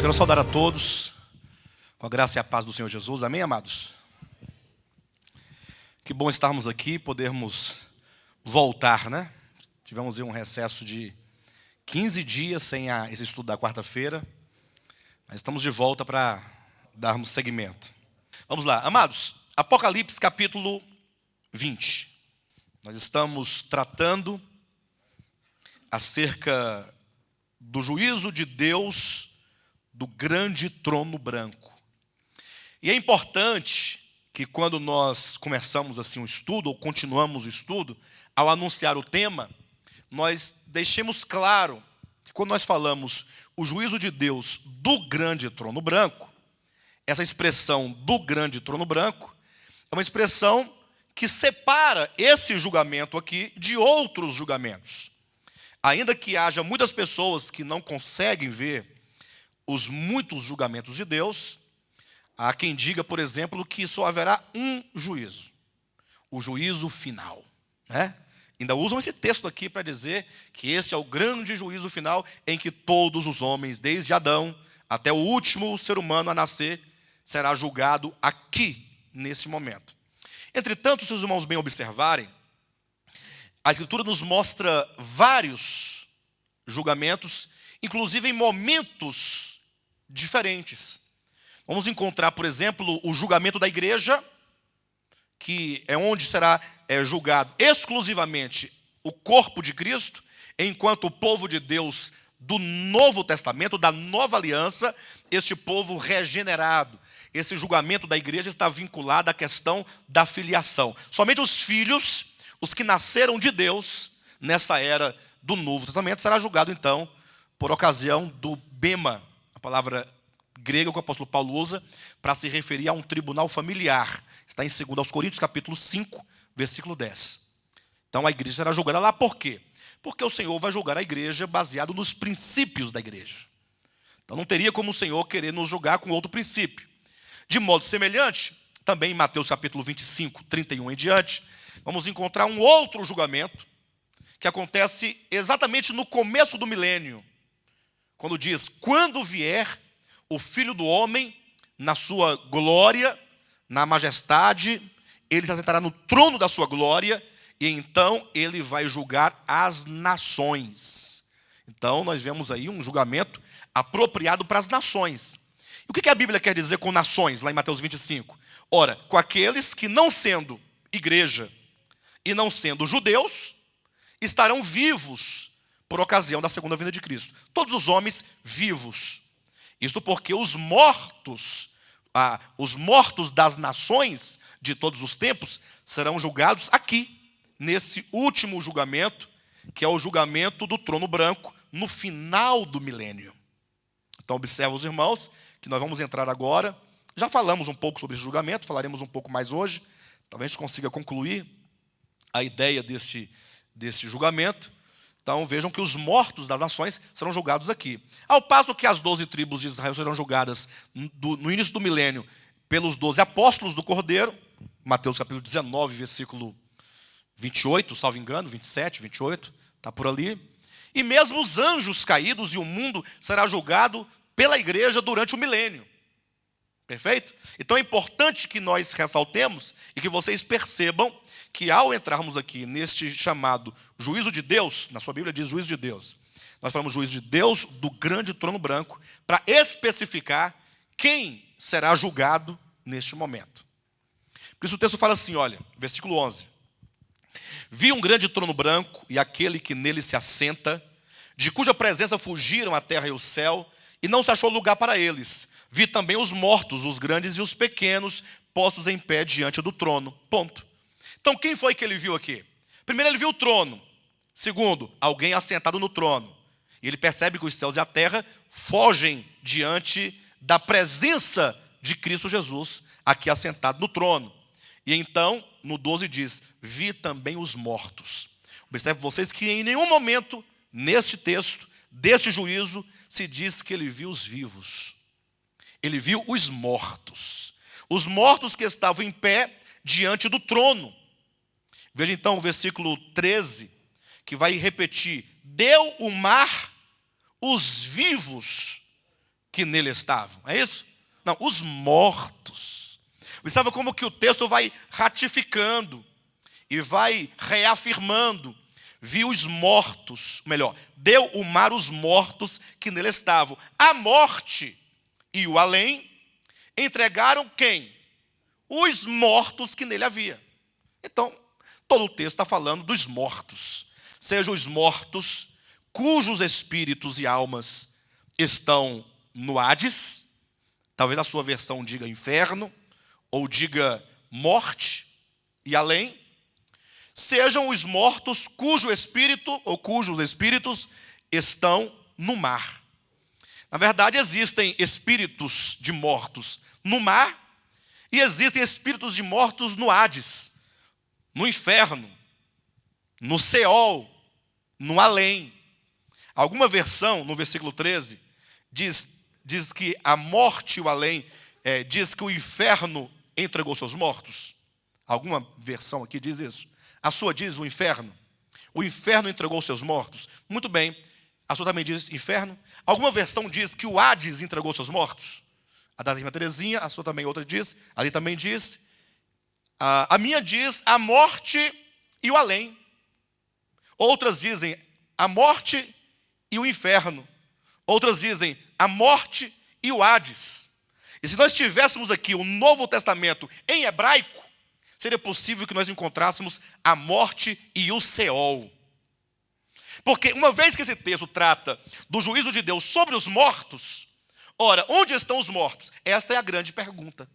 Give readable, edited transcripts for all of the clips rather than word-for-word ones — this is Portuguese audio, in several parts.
Quero saudar a todos com a graça e a paz do Senhor Jesus. Amém, amados? Que bom estarmos aqui, podermos voltar, né? Tivemos aí um recesso de 15 dias sem esse estudo da quarta-feira, mas estamos de volta para darmos seguimento. Vamos lá, amados. Apocalipse capítulo 20. Nós estamos tratando acerca do juízo de Deus do grande trono branco. E é importante que quando nós começamos assim um estudo, ou continuamos o estudo, ao anunciar o tema, nós deixemos claro que quando nós falamos o juízo de Deus do grande trono branco, essa expressão do grande trono branco é uma expressão que separa esse julgamento aqui de outros julgamentos. Ainda que haja muitas pessoas que não conseguem ver os muitos julgamentos de Deus, há quem diga, por exemplo, que só haverá um juízo, o juízo final, né? Ainda usam esse texto aqui para dizer que este é o grande juízo final em que todos os homens, desde Adão até o último ser humano a nascer, será julgado aqui, nesse momento. Entretanto, se os irmãos bem observarem, a Escritura nos mostra vários julgamentos, inclusive em momentos diferentes. Vamos encontrar, por exemplo, o julgamento da igreja, que é onde será julgado exclusivamente o corpo de Cristo, enquanto o povo de Deus do Novo Testamento, da Nova Aliança, este povo regenerado. Esse julgamento da igreja está vinculado à questão da filiação. Somente os filhos, os que nasceram de Deus, nessa era do Novo Testamento, será julgado então por ocasião do bema, a palavra grega que o apóstolo Paulo usa para se referir a um tribunal familiar. Está em 2 Coríntios capítulo 5, versículo 10. Então a igreja será julgada lá por quê? Porque o Senhor vai julgar a igreja baseado nos princípios da igreja. Então não teria como o Senhor querer nos julgar com outro princípio. De modo semelhante, também em Mateus capítulo 25, 31 em diante, vamos encontrar um outro julgamento que acontece exatamente no começo do milênio, quando diz: quando vier o Filho do Homem na sua glória, na majestade, ele se assentará no trono da sua glória, e então ele vai julgar as nações. Então nós vemos aí um julgamento apropriado para as nações. E o que a Bíblia quer dizer com nações, lá em Mateus 25? Ora, com aqueles que, não sendo igreja e não sendo judeus, estarão vivos por ocasião da segunda vinda de Cristo. Todos os homens vivos. Isto porque os mortos das nações de todos os tempos serão julgados aqui, nesse último julgamento, que é o julgamento do trono branco, no final do milênio. Então observa os irmãos, que nós vamos entrar agora. Já falamos um pouco sobre esse julgamento, falaremos um pouco mais hoje. Talvez a gente consiga concluir a ideia desse julgamento. Então vejam que os mortos das nações serão julgados aqui. Ao passo que as 12 tribos de Israel serão julgadas no início do milênio pelos 12 apóstolos do Cordeiro, Mateus capítulo 19, versículo 28, salvo engano, 27, 28, está por ali. E mesmo os anjos caídos e o mundo será julgado pela igreja durante o milênio. Perfeito? Então é importante que nós ressaltemos e que vocês percebam que ao entrarmos aqui neste chamado juízo de Deus, na sua Bíblia diz juízo de Deus, nós falamos juízo de Deus do grande trono branco, para especificar quem será julgado neste momento. Por isso o texto fala assim, olha, versículo 11. Vi um grande trono branco e aquele que nele se assenta, de cuja presença fugiram a terra e o céu, e não se achou lugar para eles. Vi também os mortos, os grandes e os pequenos, postos em pé diante do trono. Ponto. Então quem foi que ele viu aqui? Primeiro ele viu o trono. Segundo, alguém assentado no trono. E ele percebe que os céus e a terra fogem diante da presença de Cristo Jesus, aqui assentado no trono. E então, no 12 diz, vi também os mortos. Observe vocês que em nenhum momento, neste texto, deste juízo, se diz que ele viu os vivos. Ele viu os mortos. Os mortos que estavam em pé diante do trono. Veja então o versículo 13, que vai repetir: deu o mar os vivos que nele estavam. É isso? Não, os mortos. Observa como que o texto vai ratificando e vai reafirmando. Viu os mortos, melhor, deu o mar os mortos que nele estavam. A morte e o além entregaram quem? Os mortos que nele havia. Então, todo o texto está falando dos mortos. Sejam os mortos cujos espíritos e almas estão no Hades. Talvez a sua versão diga inferno, ou diga morte e além. Sejam os mortos cujo espírito ou cujos espíritos estão no mar. Na verdade, existem espíritos de mortos no mar e existem espíritos de mortos no Hades, no inferno, no Seol, no além. Alguma versão, no versículo 13, diz que a morte e o além, diz que o inferno entregou seus mortos. Alguma versão aqui diz isso. A sua diz o inferno. O inferno entregou seus mortos. Muito bem. A sua também diz inferno. Alguma versão diz que o Hades entregou seus mortos. A da irmã Terezinha, a sua também, outra diz. Ali também diz. A minha diz a morte e o além. Outras dizem a morte e o inferno. Outras dizem a morte e o Hades. E se nós tivéssemos aqui o Novo Testamento em hebraico, seria possível que nós encontrássemos a morte e o Seol. Porque uma vez que esse texto trata do juízo de Deus sobre os mortos, ora, onde estão os mortos? Esta é a grande pergunta.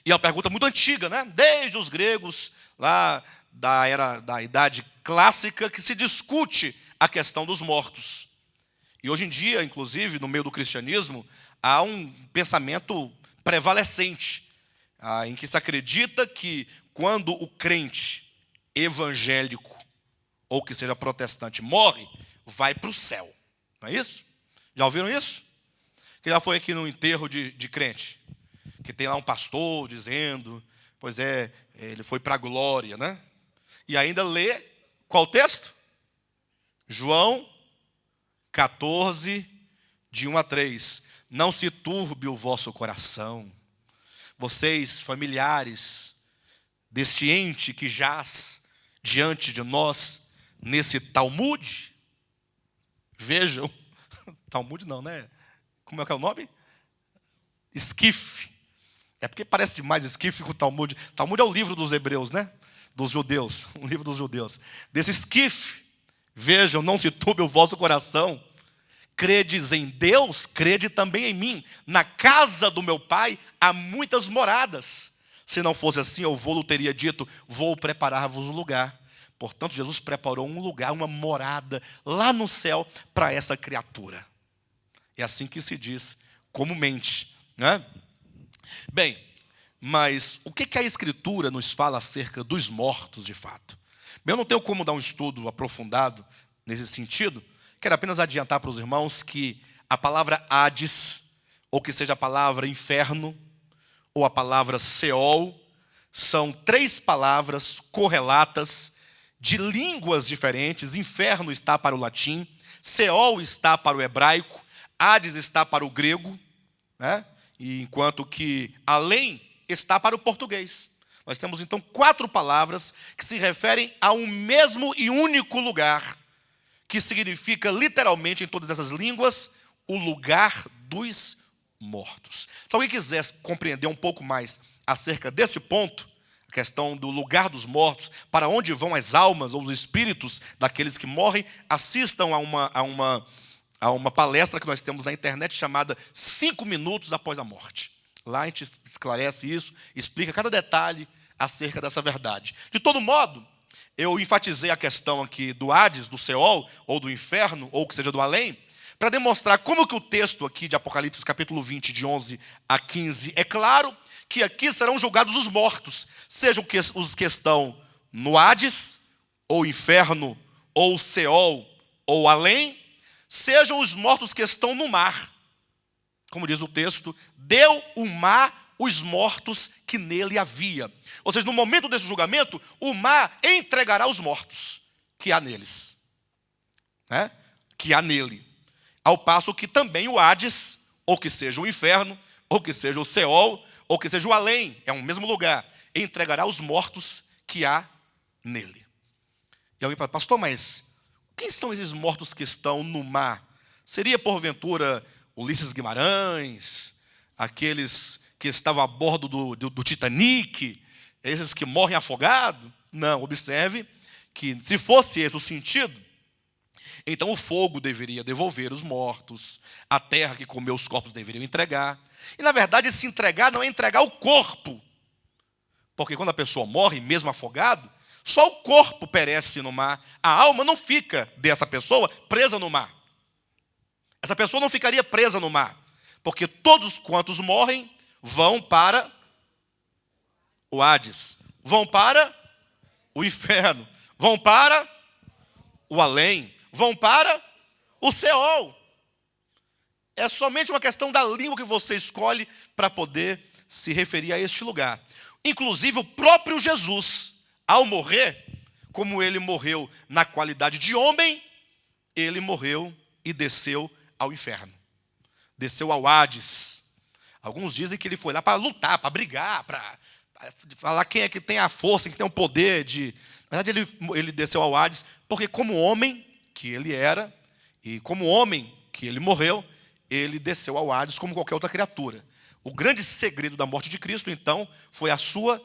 E é uma pergunta muito antiga, né? Desde os gregos, lá da Idade Clássica, que se discute a questão dos mortos. E hoje em dia, inclusive, no meio do cristianismo, há um pensamento prevalecente, em que se acredita que quando o crente evangélico, ou que seja protestante, morre, vai para o céu. Não é isso? Já ouviram isso? Que já foi aqui no enterro de crente, que tem lá um pastor dizendo, pois é, ele foi para a glória, né? E ainda lê, qual texto? João 14, de 1 a 3. Não se turbe o vosso coração. Vocês, familiares deste ente que jaz diante de nós, nesse Talmud, vejam, Talmud não, né? Como é que é o nome? Esquife. É porque parece demais esquife com o Talmud. Talmud é o livro dos hebreus, né? Dos judeus, o livro dos judeus. Desse esquife, vejam, não se turbe o vosso coração. Credes em Deus, crede também em mim. Na casa do meu pai há muitas moradas. Se não fosse assim, eu teria dito, vou preparar-vos um lugar. Portanto, Jesus preparou um lugar, uma morada lá no céu para essa criatura. É assim que se diz comumente, né? Bem, mas o que a Escritura nos fala acerca dos mortos de fato? Bem, eu não tenho como dar um estudo aprofundado nesse sentido. Quero apenas adiantar para os irmãos que a palavra Hades, ou que seja a palavra inferno, ou a palavra Seol, são três palavras correlatas de línguas diferentes. Inferno está para o latim, Seol está para o hebraico, Hades está para o grego, né? E enquanto que além está para o português. Nós temos então quatro palavras que se referem a um mesmo e único lugar, que significa literalmente em todas essas línguas, o lugar dos mortos. Se alguém quiser compreender um pouco mais acerca desse ponto, a questão do lugar dos mortos, para onde vão as almas ou os espíritos daqueles que morrem, assistam a uma palestra que nós temos na internet chamada 5 minutos após a morte. Lá a gente esclarece isso, explica cada detalhe acerca dessa verdade. De todo modo, eu enfatizei a questão aqui do Hades, do Seol, ou do inferno, ou que seja do além, para demonstrar como que o texto aqui de Apocalipse, capítulo 20, de 11 a 15, é claro que aqui serão julgados os mortos, sejam os que estão no Hades, ou inferno, ou Seol, ou além, sejam os mortos que estão no mar. Como diz o texto, deu o mar os mortos que nele havia. Ou seja, no momento desse julgamento, o mar entregará os mortos que há neles, né? Que há nele. Ao passo que também o Hades, ou que seja o inferno, ou que seja o Seol, ou que seja o além, é um mesmo lugar, e entregará os mortos que há nele. E alguém fala, pastor, mas quem são esses mortos que estão no mar? Seria, porventura, Ulisses Guimarães, aqueles que estavam a bordo do Titanic, esses que morrem afogados? Não, observe que se fosse esse o sentido, então o fogo deveria devolver os mortos, a terra que comeu os corpos deveria entregar. E na verdade esse entregar não é entregar o corpo, porque quando a pessoa morre, mesmo afogado, só o corpo perece no mar, a alma não fica dessa pessoa presa no mar. Essa pessoa não ficaria presa no mar, porque todos quantos morrem vão para o Hades, vão para o inferno, vão para o além, vão para o Seol. É somente uma questão da língua que você escolhe para poder se referir a este lugar. Inclusive o próprio Jesus, ao morrer, como ele morreu na qualidade de homem, ele morreu e desceu ao inferno. Desceu ao Hades. Alguns dizem que ele foi lá para lutar, para brigar, para falar quem é que tem a força, quem tem o poder de... Na verdade, ele desceu ao Hades, porque como homem que ele era, e como homem que ele morreu, ele desceu ao Hades como qualquer outra criatura. O grande segredo da morte de Cristo, então, foi a sua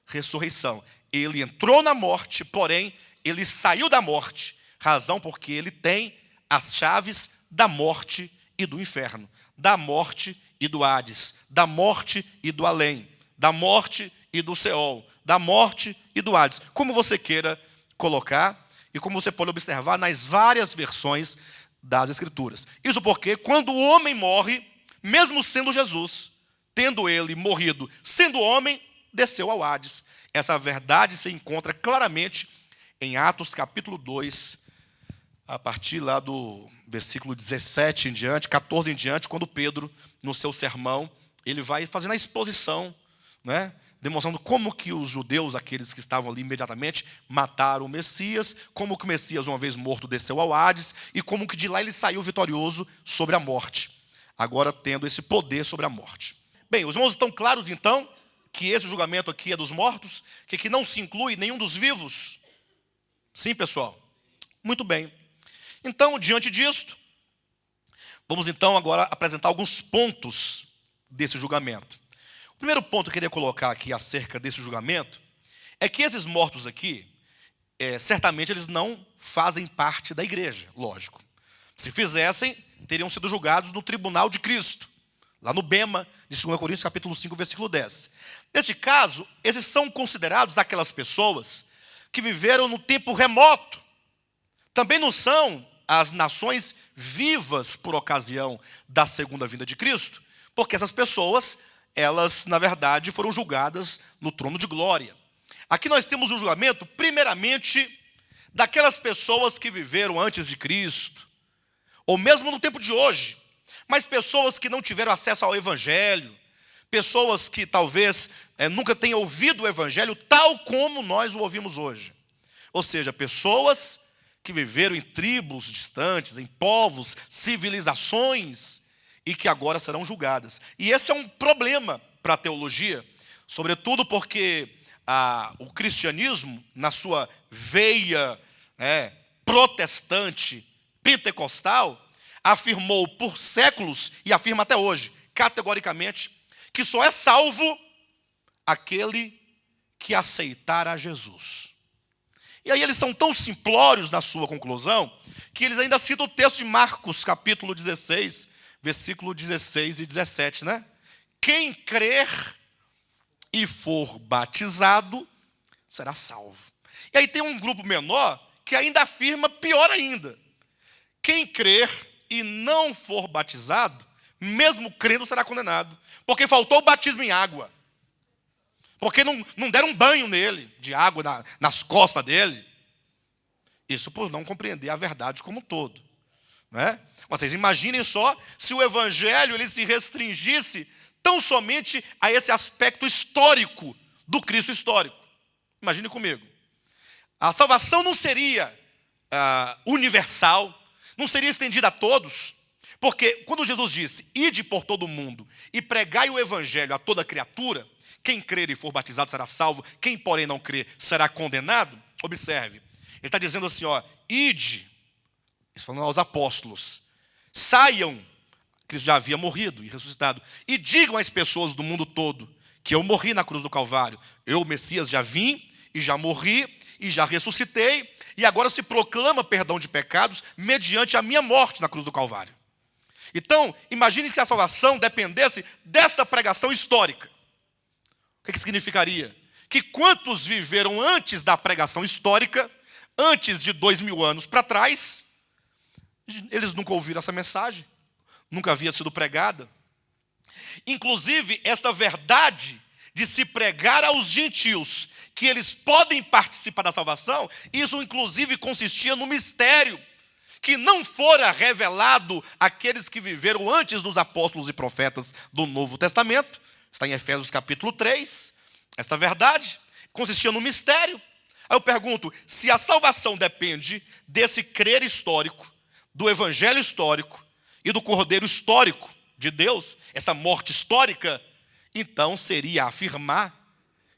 ressurreição. Ele entrou na morte, porém, ele saiu da morte, razão porque ele tem as chaves da morte e do inferno, da morte e do Hades, da morte e do além, da morte e do Seol, da morte e do Hades, como você queira colocar e como você pode observar nas várias versões das Escrituras. Isso porque quando o homem morre, mesmo sendo Jesus, tendo ele morrido, sendo homem, desceu ao Hades. Essa verdade se encontra claramente em Atos capítulo 2, a partir lá do versículo 17 em diante, 14 em diante, quando Pedro, no seu sermão, ele vai fazendo a exposição, né, demonstrando como que os judeus, aqueles que estavam ali imediatamente, mataram o Messias, como que o Messias, uma vez morto, desceu ao Hades, e como que de lá ele saiu vitorioso sobre a morte, agora tendo esse poder sobre a morte. Bem, os irmãos estão claros, então, que esse julgamento aqui é dos mortos, que aqui não se inclui nenhum dos vivos? Sim, pessoal? Muito bem. Então, diante disto, vamos então agora apresentar alguns pontos desse julgamento. O primeiro ponto que eu queria colocar aqui acerca desse julgamento é que esses mortos aqui, certamente eles não fazem parte da igreja, lógico. Se fizessem, teriam sido julgados no tribunal de Cristo, lá no Bema, de 2 Coríntios capítulo 5, versículo 10. Neste caso, esses são considerados aquelas pessoas que viveram no tempo remoto. Também não são as nações vivas por ocasião da segunda vinda de Cristo, porque essas pessoas, elas, na verdade, foram julgadas no trono de glória. Aqui nós temos um julgamento, primeiramente, daquelas pessoas que viveram antes de Cristo, ou mesmo no tempo de hoje, mas pessoas que não tiveram acesso ao Evangelho, pessoas que talvez nunca tenham ouvido o Evangelho tal como nós o ouvimos hoje. Ou seja, pessoas que viveram em tribos distantes, em povos, civilizações, e que agora serão julgadas. E esse é um problema para a teologia, sobretudo porque o cristianismo, na sua veia protestante, pentecostal, afirmou por séculos, e afirma até hoje, categoricamente, que só é salvo aquele que aceitar a Jesus. E aí eles são tão simplórios na sua conclusão, que eles ainda citam o texto de Marcos, capítulo 16, versículo 16 e 17, né? Quem crer e for batizado, será salvo. E aí tem um grupo menor, que ainda afirma pior ainda. Quem crer e não for batizado, mesmo crendo, será condenado. Porque faltou o batismo em água. Porque não deram um banho nele, de água nas costas dele. Isso por não compreender a verdade como um todo. Né? Vocês imaginem só se o evangelho ele se restringisse tão somente a esse aspecto histórico do Cristo histórico. Imagine comigo. A salvação não seria universal, não seria estendida a todos, Porque quando Jesus disse, ide por todo o mundo e pregai o evangelho a toda criatura, quem crer e for batizado será salvo, quem porém não crer será condenado. Observe, ele está dizendo assim, ide, ele falando aos apóstolos, saiam, Cristo já havia morrido e ressuscitado, e digam às pessoas do mundo todo que eu morri na cruz do Calvário. Eu, o Messias, já vim e já morri e já ressuscitei, e agora se proclama perdão de pecados mediante a minha morte na cruz do Calvário. Então, imagine se a salvação dependesse desta pregação histórica. O que significaria? Que quantos viveram antes da pregação histórica, antes de 2000 anos para trás, eles nunca ouviram essa mensagem, nunca havia sido pregada. Inclusive, esta verdade de se pregar aos gentios, que eles podem participar da salvação, isso inclusive consistia no mistério, que não fora revelado àqueles que viveram antes dos apóstolos e profetas do Novo Testamento. Está em Efésios capítulo 3, esta verdade consistia no mistério. Aí eu pergunto, se a salvação depende desse crer histórico, do evangelho histórico e do cordeiro histórico de Deus, essa morte histórica, então seria afirmar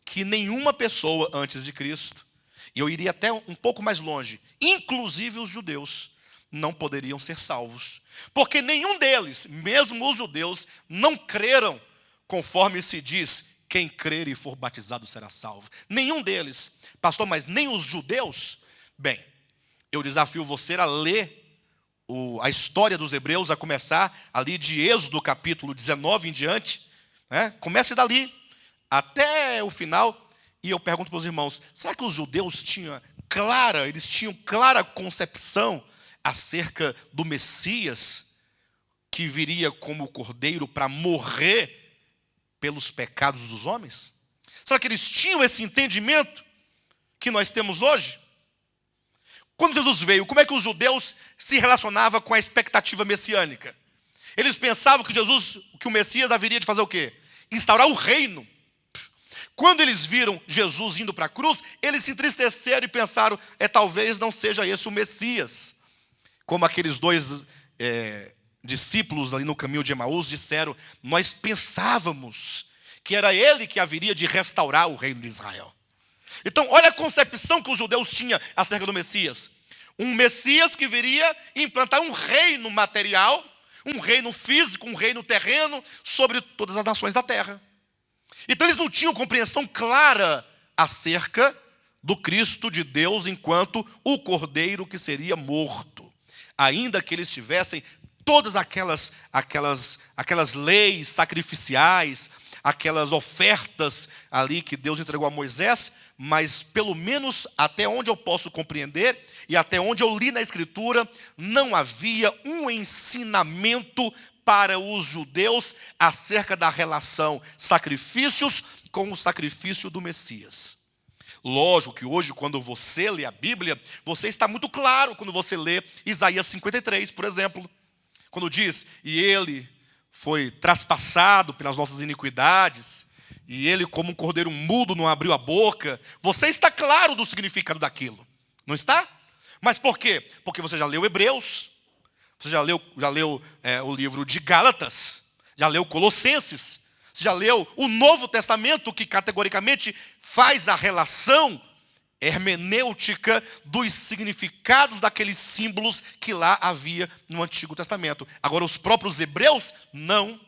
que nenhuma pessoa antes de Cristo, e eu iria até um pouco mais longe, inclusive os judeus, não poderiam ser salvos, porque nenhum deles, mesmo os judeus, não creram, conforme se diz, quem crer e for batizado será salvo. Nenhum deles. Pastor, mas nem os judeus? Bem, eu desafio você a ler a história dos hebreus, a começar ali de Êxodo capítulo 19 em diante, né? Comece dali até o final, e eu pergunto para os irmãos, será que os judeus tinham clara concepção acerca do Messias, que viria como cordeiro para morrer pelos pecados dos homens? Será que eles tinham esse entendimento que nós temos hoje? Quando Jesus veio, como é que os judeus se relacionavam com a expectativa messiânica? Eles pensavam que o Messias haveria de fazer o quê? Instaurar o reino. Quando eles viram Jesus indo para a cruz, eles se entristeceram e pensaram, talvez não seja esse o Messias. Como aqueles dois discípulos ali no caminho de Emaús disseram, nós pensávamos que era ele que haveria de restaurar o reino de Israel. Então, olha a concepção que os judeus tinham acerca do Messias. Um Messias que viria implantar um reino material, um reino físico, um reino terreno, sobre todas as nações da terra. Então, eles não tinham compreensão clara acerca do Cristo de Deus enquanto o cordeiro que seria morto. Ainda que eles tivessem todas aquelas leis sacrificiais, aquelas ofertas ali que Deus entregou a Moisés, mas pelo menos até onde eu posso compreender e até onde eu li na Escritura, não havia um ensinamento para os judeus acerca da relação sacrifícios com o sacrifício do Messias. Lógico que hoje, quando você lê a Bíblia, você está muito claro quando você lê Isaías 53, por exemplo, quando diz, e ele foi traspassado pelas nossas iniquidades, e ele como um cordeiro mudo não abriu a boca. Você está claro do significado daquilo, não está? Mas por quê? Porque você já leu Hebreus, você já leu o livro de Gálatas, já leu Colossenses, você já leu o Novo Testamento, que categoricamente faz a relação hermenêutica dos significados daqueles símbolos que lá havia no Antigo Testamento. Agora, os próprios hebreus, não.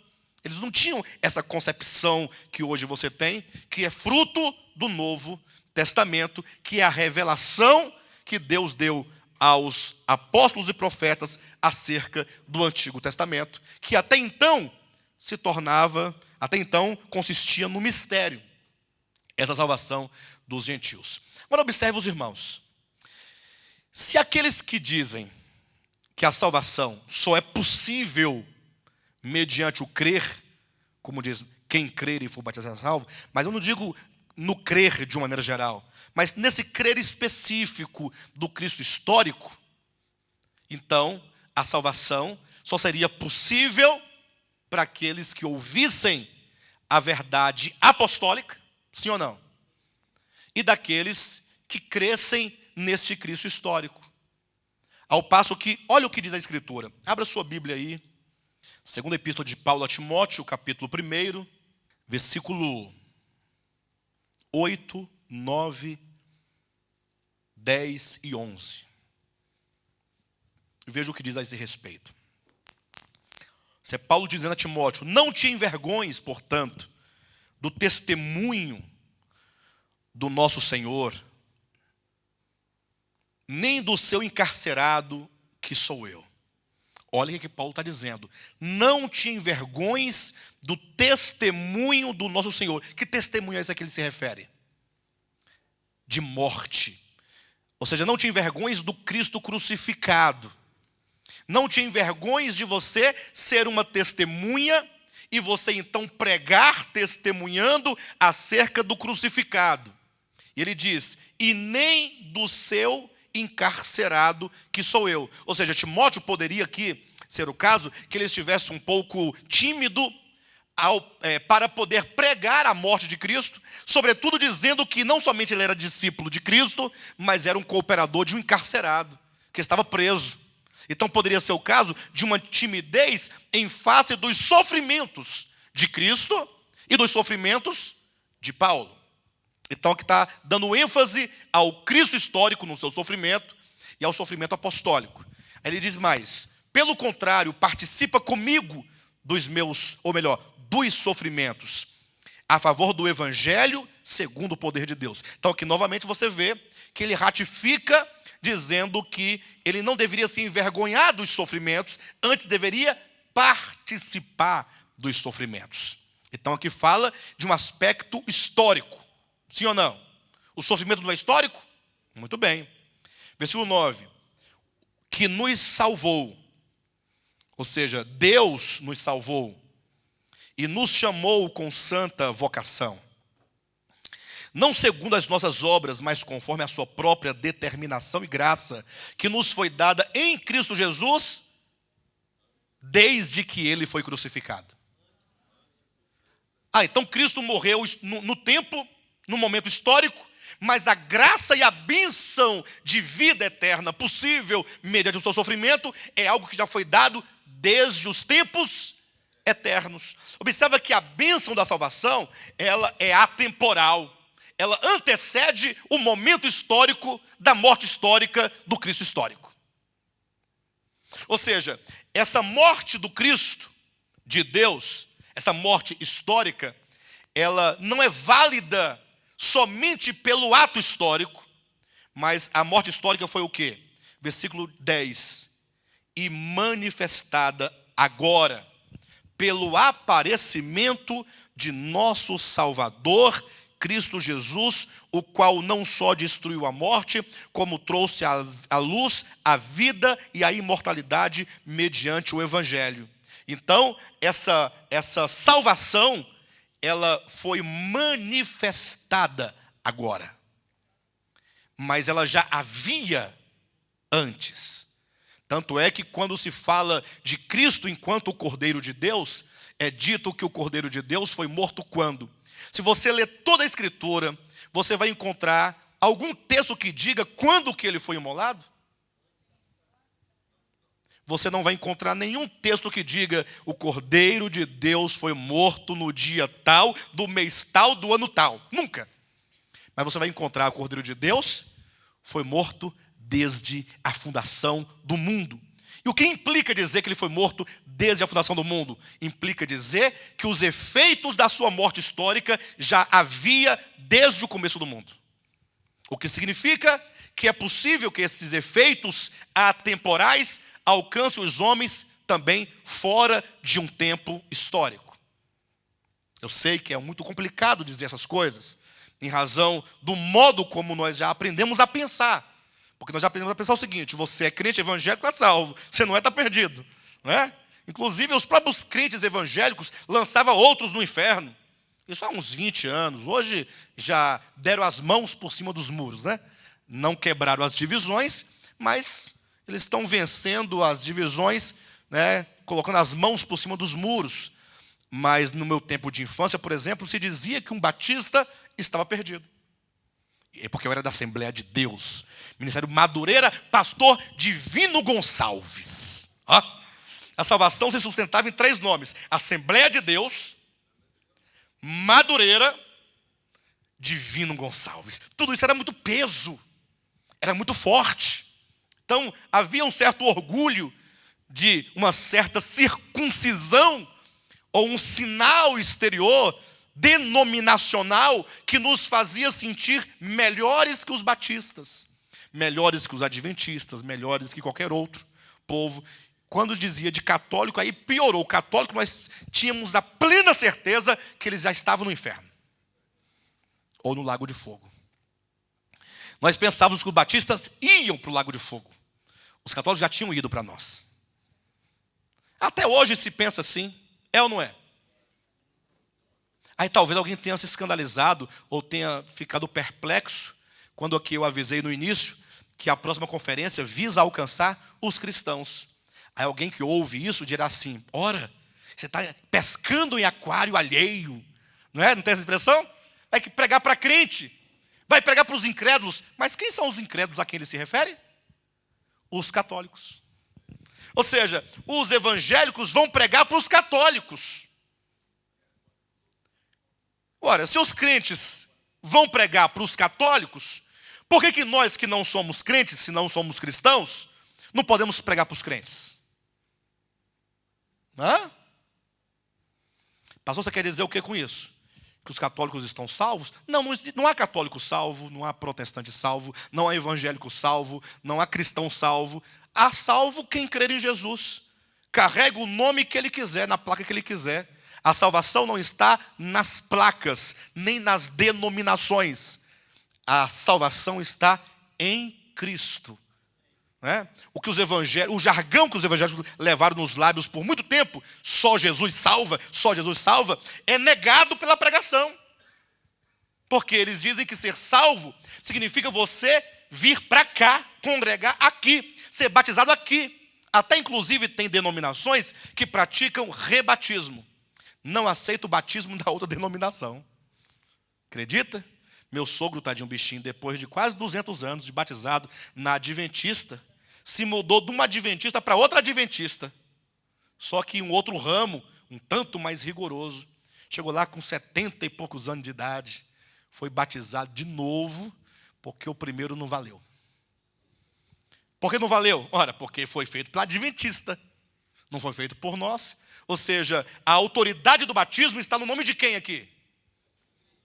Eles não tinham essa concepção que hoje você tem, que é fruto do Novo Testamento, que é a revelação que Deus deu aos apóstolos e profetas acerca do Antigo Testamento, que até então consistia no mistério, essa salvação dos gentios. Agora observe os irmãos. Se aqueles que dizem que a salvação só é possível mediante o crer, como diz, quem crer e for batizado será salvo, mas eu não digo no crer de uma maneira geral, mas nesse crer específico do Cristo histórico, então a salvação só seria possível para aqueles que ouvissem a verdade apostólica, sim ou não? E daqueles que crescem neste Cristo histórico. Ao passo que, olha o que diz a Escritura. Abra sua Bíblia aí, Segunda epístola de Paulo a Timóteo, capítulo 1, versículo 8, 9, 10 e 11. Veja o que diz a esse respeito. Isso é Paulo dizendo a Timóteo: não te envergonhes, portanto, do testemunho do nosso Senhor, nem do seu encarcerado, que sou eu. Olha o que Paulo está dizendo. Não te envergonhes do testemunho do nosso Senhor. Que testemunho é esse a que ele se refere? De morte. Ou seja, não te envergonhes do Cristo crucificado. Não te envergonhes de você ser uma testemunha e você então pregar testemunhando acerca do crucificado. E ele diz: e nem do seu encarcerado, que sou eu. Ou seja, Timóteo poderia aqui ser o caso que ele estivesse um pouco tímido para poder pregar a morte de Cristo, sobretudo dizendo que não somente ele era discípulo de Cristo, mas era um cooperador de um encarcerado, que estava preso. Então poderia ser o caso de uma timidez em face dos sofrimentos de Cristo e dos sofrimentos de Paulo. Então aqui está dando ênfase ao Cristo histórico no seu sofrimento e ao sofrimento apostólico. Aí ele diz mais: pelo contrário, participa comigo dos sofrimentos a favor do Evangelho segundo o poder de Deus. Então aqui novamente você vê que ele ratifica, dizendo que ele não deveria se envergonhar dos sofrimentos, antes deveria participar dos sofrimentos. Então aqui fala de um aspecto histórico. Sim ou não? O sofrimento não é histórico? Muito bem. Versículo 9. Que nos salvou. Ou seja, Deus nos salvou e nos chamou com santa vocação. Não segundo as nossas obras, mas conforme a sua própria determinação e graça, que nos foi dada em Cristo Jesus, desde que ele foi crucificado. Então Cristo morreu no tempo, no momento histórico, mas a graça e a bênção de vida eterna possível mediante o seu sofrimento é algo que já foi dado desde os tempos eternos. Observa que a bênção da salvação, ela é atemporal. Ela antecede o momento histórico da morte histórica do Cristo histórico. Ou seja, essa morte do Cristo, de Deus, essa morte histórica, ela não é válida somente pelo ato histórico, mas a morte histórica foi o quê? Versículo 10. E manifestada agora pelo aparecimento de nosso Salvador, Cristo Jesus, o qual não só destruiu a morte, como trouxe à luz a vida e a imortalidade mediante o Evangelho. Então, essa salvação, ela foi manifestada agora. Mas ela já havia antes. Tanto é que quando se fala de Cristo enquanto o Cordeiro de Deus, é dito que o Cordeiro de Deus foi morto quando? Se você ler toda a Escritura, você vai encontrar algum texto que diga quando que ele foi imolado? Você não vai encontrar nenhum texto que diga o Cordeiro de Deus foi morto no dia tal, do mês tal, do ano tal. Nunca. Mas você vai encontrar o Cordeiro de Deus foi morto desde a fundação do mundo. E o que implica dizer que ele foi morto desde a fundação do mundo? Implica dizer que os efeitos da sua morte histórica já havia desde o começo do mundo. O que significa que é possível que esses efeitos atemporais alcancem os homens também fora de um tempo histórico. Eu sei que é muito complicado dizer essas coisas, em razão do modo como nós já aprendemos a pensar. Porque nós já aprendemos a pensar o seguinte: você é crente evangélico, é salvo. Você não é, está perdido. Não é? Inclusive, os próprios crentes evangélicos lançavam outros no inferno. Isso há uns 20 anos. Hoje já deram as mãos por cima dos muros. Né? Não quebraram as divisões, mas eles estão vencendo as divisões, né? Colocando as mãos por cima dos muros. Mas no meu tempo de infância, por exemplo, se dizia que um batista estava perdido. É porque eu era da Assembleia de Deus, Ministério Madureira, pastor Divino Gonçalves. A salvação se sustentava em 3 nomes: Assembleia de Deus, Madureira, Divino Gonçalves. Tudo isso era muito peso, era muito forte. Então havia um certo orgulho de uma certa circuncisão ou um sinal exterior denominacional que nos fazia sentir melhores que os batistas, melhores que os adventistas, melhores que qualquer outro povo. Quando dizia de católico, aí piorou. O católico, nós tínhamos a plena certeza que eles já estavam no inferno ou no lago de fogo. Nós pensávamos que os batistas iam para o lago de fogo. Os católicos já tinham ido para nós. Até hoje se pensa assim, é ou não é? Aí talvez alguém tenha se escandalizado ou tenha ficado perplexo quando aqui eu avisei no início que a próxima conferência visa alcançar os cristãos. Aí alguém que ouve isso dirá assim: ora, você está pescando em aquário alheio, não é? Não tem essa expressão? Vai pregar para crente, vai pregar para os incrédulos. Mas quem são os incrédulos a quem ele se refere? Os católicos. Ou seja, os evangélicos vão pregar para os católicos. Ora, se os crentes vão pregar para os católicos, por que nós que não somos crentes, se não somos cristãos, não podemos pregar para os crentes? Hã? Pastor, você quer dizer o que com isso? Que os católicos estão salvos? Não há católico salvo, não há protestante salvo, não há evangélico salvo, não há cristão salvo. Há salvo quem crer em Jesus. Carrega o nome que ele quiser, na placa que ele quiser. A salvação não está nas placas, nem nas denominações. A salvação está em Cristo. O jargão que os evangélicos levaram nos lábios por muito tempo, só Jesus salva, é negado pela pregação. Porque eles dizem que ser salvo significa você vir para cá, congregar aqui, ser batizado aqui. Até inclusive tem denominações que praticam rebatismo. Não aceita o batismo da outra denominação. Acredita? Meu sogro, tadinho bichinho, depois de quase 200 anos de batizado na adventista, se mudou de uma adventista para outra adventista. Só que em um outro ramo, um tanto mais rigoroso. Chegou lá com 70 e poucos anos de idade. Foi batizado de novo, porque o primeiro não valeu. Por que não valeu? Ora, porque foi feito pela adventista. Não foi feito por nós. Ou seja, a autoridade do batismo está no nome de quem aqui?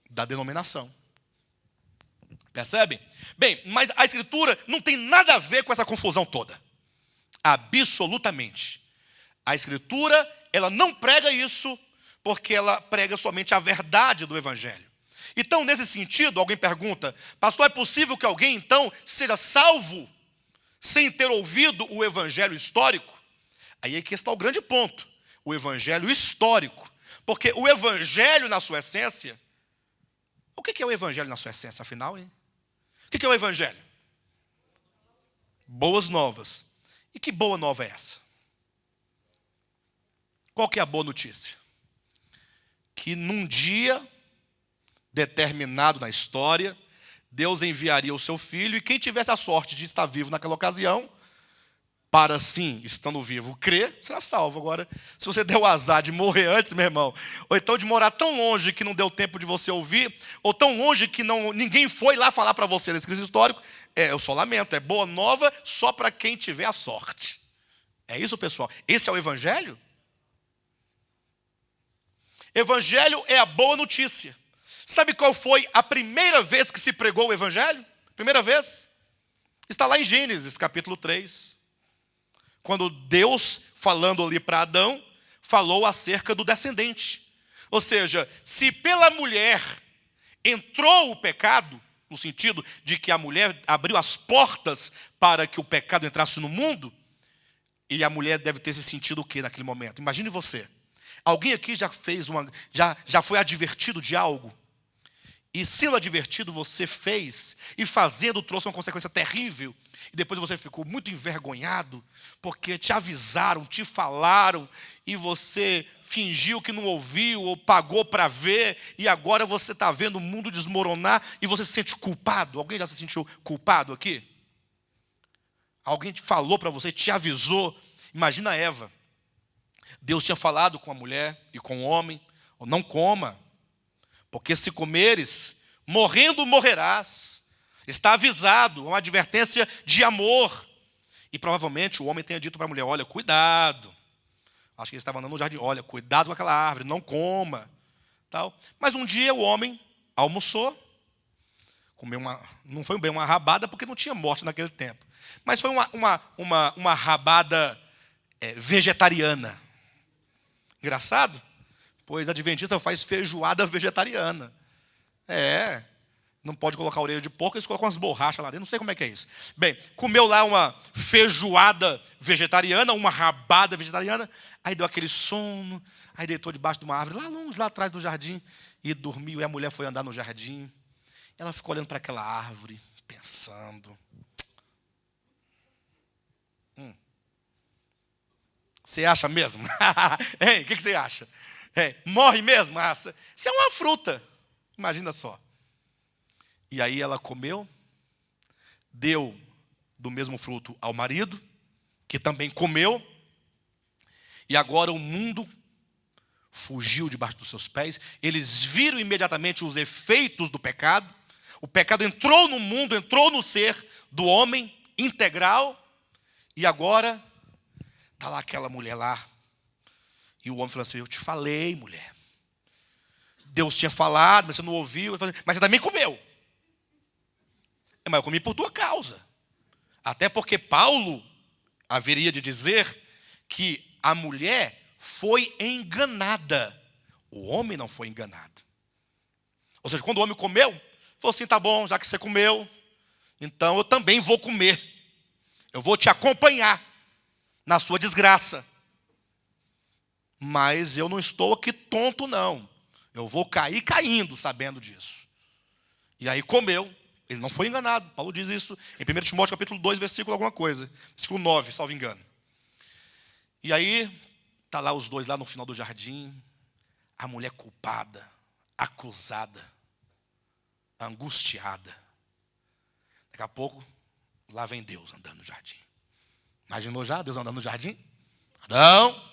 Da denominação. Percebem? Bem, mas a Escritura não tem nada a ver com essa confusão toda. Absolutamente. A Escritura, ela não prega isso, porque ela prega somente a verdade do Evangelho. Então, nesse sentido, alguém pergunta: pastor, é possível que alguém, então, seja salvo sem ter ouvido o Evangelho histórico? Aí é que está o grande ponto. O Evangelho histórico. Porque o Evangelho, na sua essência... O que é o Evangelho na sua essência, afinal, hein? O que é o Evangelho? Boas novas. E que boa nova é essa? Qual que é a boa notícia? Que num dia determinado na história, Deus enviaria o seu filho, e quem tivesse a sorte de estar vivo naquela ocasião, para sim, estando vivo, crer, será salvo. Agora, se você der o azar de morrer antes, meu irmão, ou então de morar tão longe que não deu tempo de você ouvir, ou tão longe que ninguém foi lá falar para você desse Cristo histórico, eu só lamento, é boa nova só para quem tiver a sorte. É isso, pessoal. Esse é o Evangelho? Evangelho é a boa notícia. Sabe qual foi a primeira vez que se pregou o Evangelho? Primeira vez? Está lá em Gênesis, capítulo 3. Quando Deus, falando ali para Adão, falou acerca do descendente. Ou seja, se pela mulher entrou o pecado, no sentido de que a mulher abriu as portas para que o pecado entrasse no mundo, e a mulher deve ter se sentido o quê naquele momento? Imagine você. Alguém aqui já foi advertido de algo? E sendo advertido, você fez, e fazendo trouxe uma consequência terrível, e depois você ficou muito envergonhado, porque te avisaram, te falaram, e você fingiu que não ouviu, ou pagou para ver, e agora você está vendo o mundo desmoronar, e você se sente culpado. Alguém já se sentiu culpado aqui? Alguém te falou para você, te avisou. Imagina Eva. Deus tinha falado com a mulher e com o homem: não coma, porque se comeres, morrendo morrerás. Está avisado, uma advertência de amor. E provavelmente o homem tenha dito para a mulher: olha, cuidado. Acho que ele estava andando no jardim: olha, cuidado com aquela árvore, não coma. Tal. Mas um dia o homem almoçou, comeu não foi bem uma rabada, porque não tinha morte naquele tempo, mas foi uma rabada vegetariana. Engraçado, pois a adventista faz feijoada vegetariana. Não pode colocar orelha de porco, eles colocam umas borrachas lá dentro, não sei como é que é isso. Bem, comeu lá uma feijoada vegetariana, uma rabada vegetariana, aí deu aquele sono, aí deitou debaixo de uma árvore, lá longe, lá atrás do jardim, e dormiu, e a mulher foi andar no jardim. Ela ficou olhando para aquela árvore, pensando. Você acha mesmo? Hein, o que você acha? Morre mesmo? Isso é uma fruta, imagina só. E aí ela comeu, deu do mesmo fruto ao marido, que também comeu, e agora o mundo fugiu debaixo dos seus pés. Eles viram imediatamente os efeitos do pecado. O pecado entrou no mundo, entrou no ser do homem integral, e agora está lá aquela mulher lá, e o homem falou assim: eu te falei, mulher. Deus tinha falado, mas você não ouviu. Mas você também comeu. Mas eu comi por tua causa. Até porque Paulo haveria de dizer que a mulher foi enganada. O homem não foi enganado. Ou seja, quando o homem comeu, falou assim: tá bom, já que você comeu, então eu também vou comer. Eu vou te acompanhar na sua desgraça. Mas eu não estou aqui tonto, não. Eu vou cair caindo sabendo disso. E aí comeu. Ele não foi enganado. Paulo diz isso em 1 Timóteo capítulo 2, versículo alguma coisa. Versículo 9, salvo engano. E aí, está lá os dois lá no final do jardim. A mulher culpada, acusada, angustiada. Daqui a pouco, lá vem Deus andando no jardim. Imaginou já Deus andando no jardim? Adão,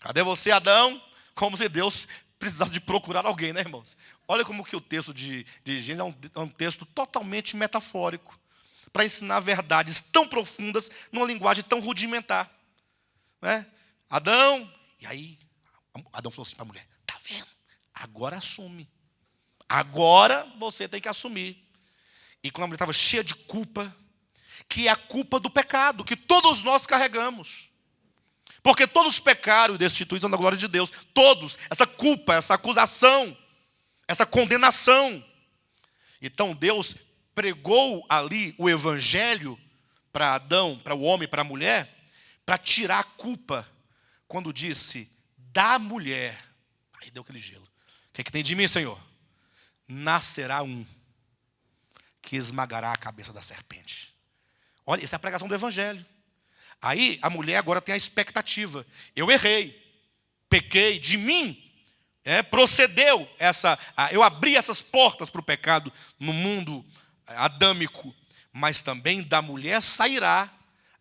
cadê você, Adão? Como se Deus precisasse de procurar alguém, né, irmãos? Olha como que o texto de Gênesis é um texto totalmente metafórico, para ensinar verdades tão profundas numa linguagem tão rudimentar. Né? Adão, e aí Adão falou assim para a mulher: tá vendo? Agora assume. Agora você tem que assumir. E quando a mulher estava cheia de culpa, que é a culpa do pecado, que todos nós carregamos. Porque todos pecaram e destituídos da glória de Deus. Todos, essa culpa, essa acusação, essa condenação. Então Deus pregou ali o evangelho para Adão, para o homem, para a mulher, para tirar a culpa, quando disse: da mulher. Aí deu aquele gelo. O que é que tem de mim, Senhor? Nascerá um que esmagará a cabeça da serpente. Olha, essa é a pregação do evangelho. Aí a mulher agora tem a expectativa: eu errei, pequei, de mim procedeu eu abri essas portas para o pecado no mundo adâmico, mas também da mulher sairá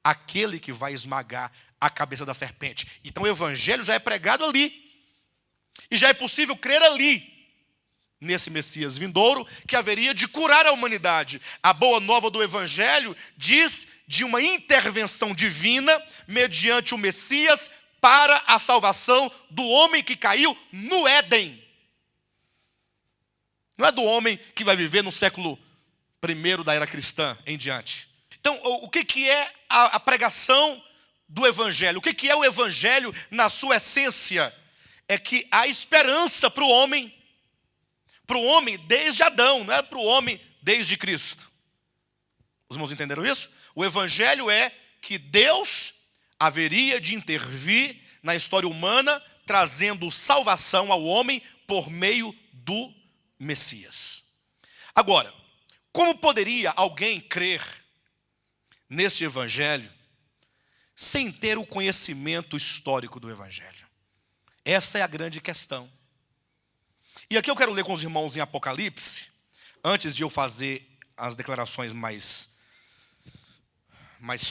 aquele que vai esmagar a cabeça da serpente. Então o evangelho já é pregado ali, e já é possível crer ali, nesse Messias vindouro, que haveria de curar a humanidade. A boa nova do evangelho diz de uma intervenção divina mediante o Messias para a salvação do homem que caiu no Éden. Não é do homem que vai viver no século I da era cristã em diante. Então, o que é a pregação do evangelho? O que é o evangelho na sua essência? É que há esperança para o homem desde Adão, não é para o homem desde Cristo. Os irmãos entenderam isso? O evangelho é que Deus haveria de intervir na história humana, trazendo salvação ao homem por meio do Messias. Agora, como poderia alguém crer nesse evangelho sem ter o conhecimento histórico do evangelho? Essa é a grande questão. E aqui eu quero ler com os irmãos em Apocalipse, antes de eu fazer as declarações mais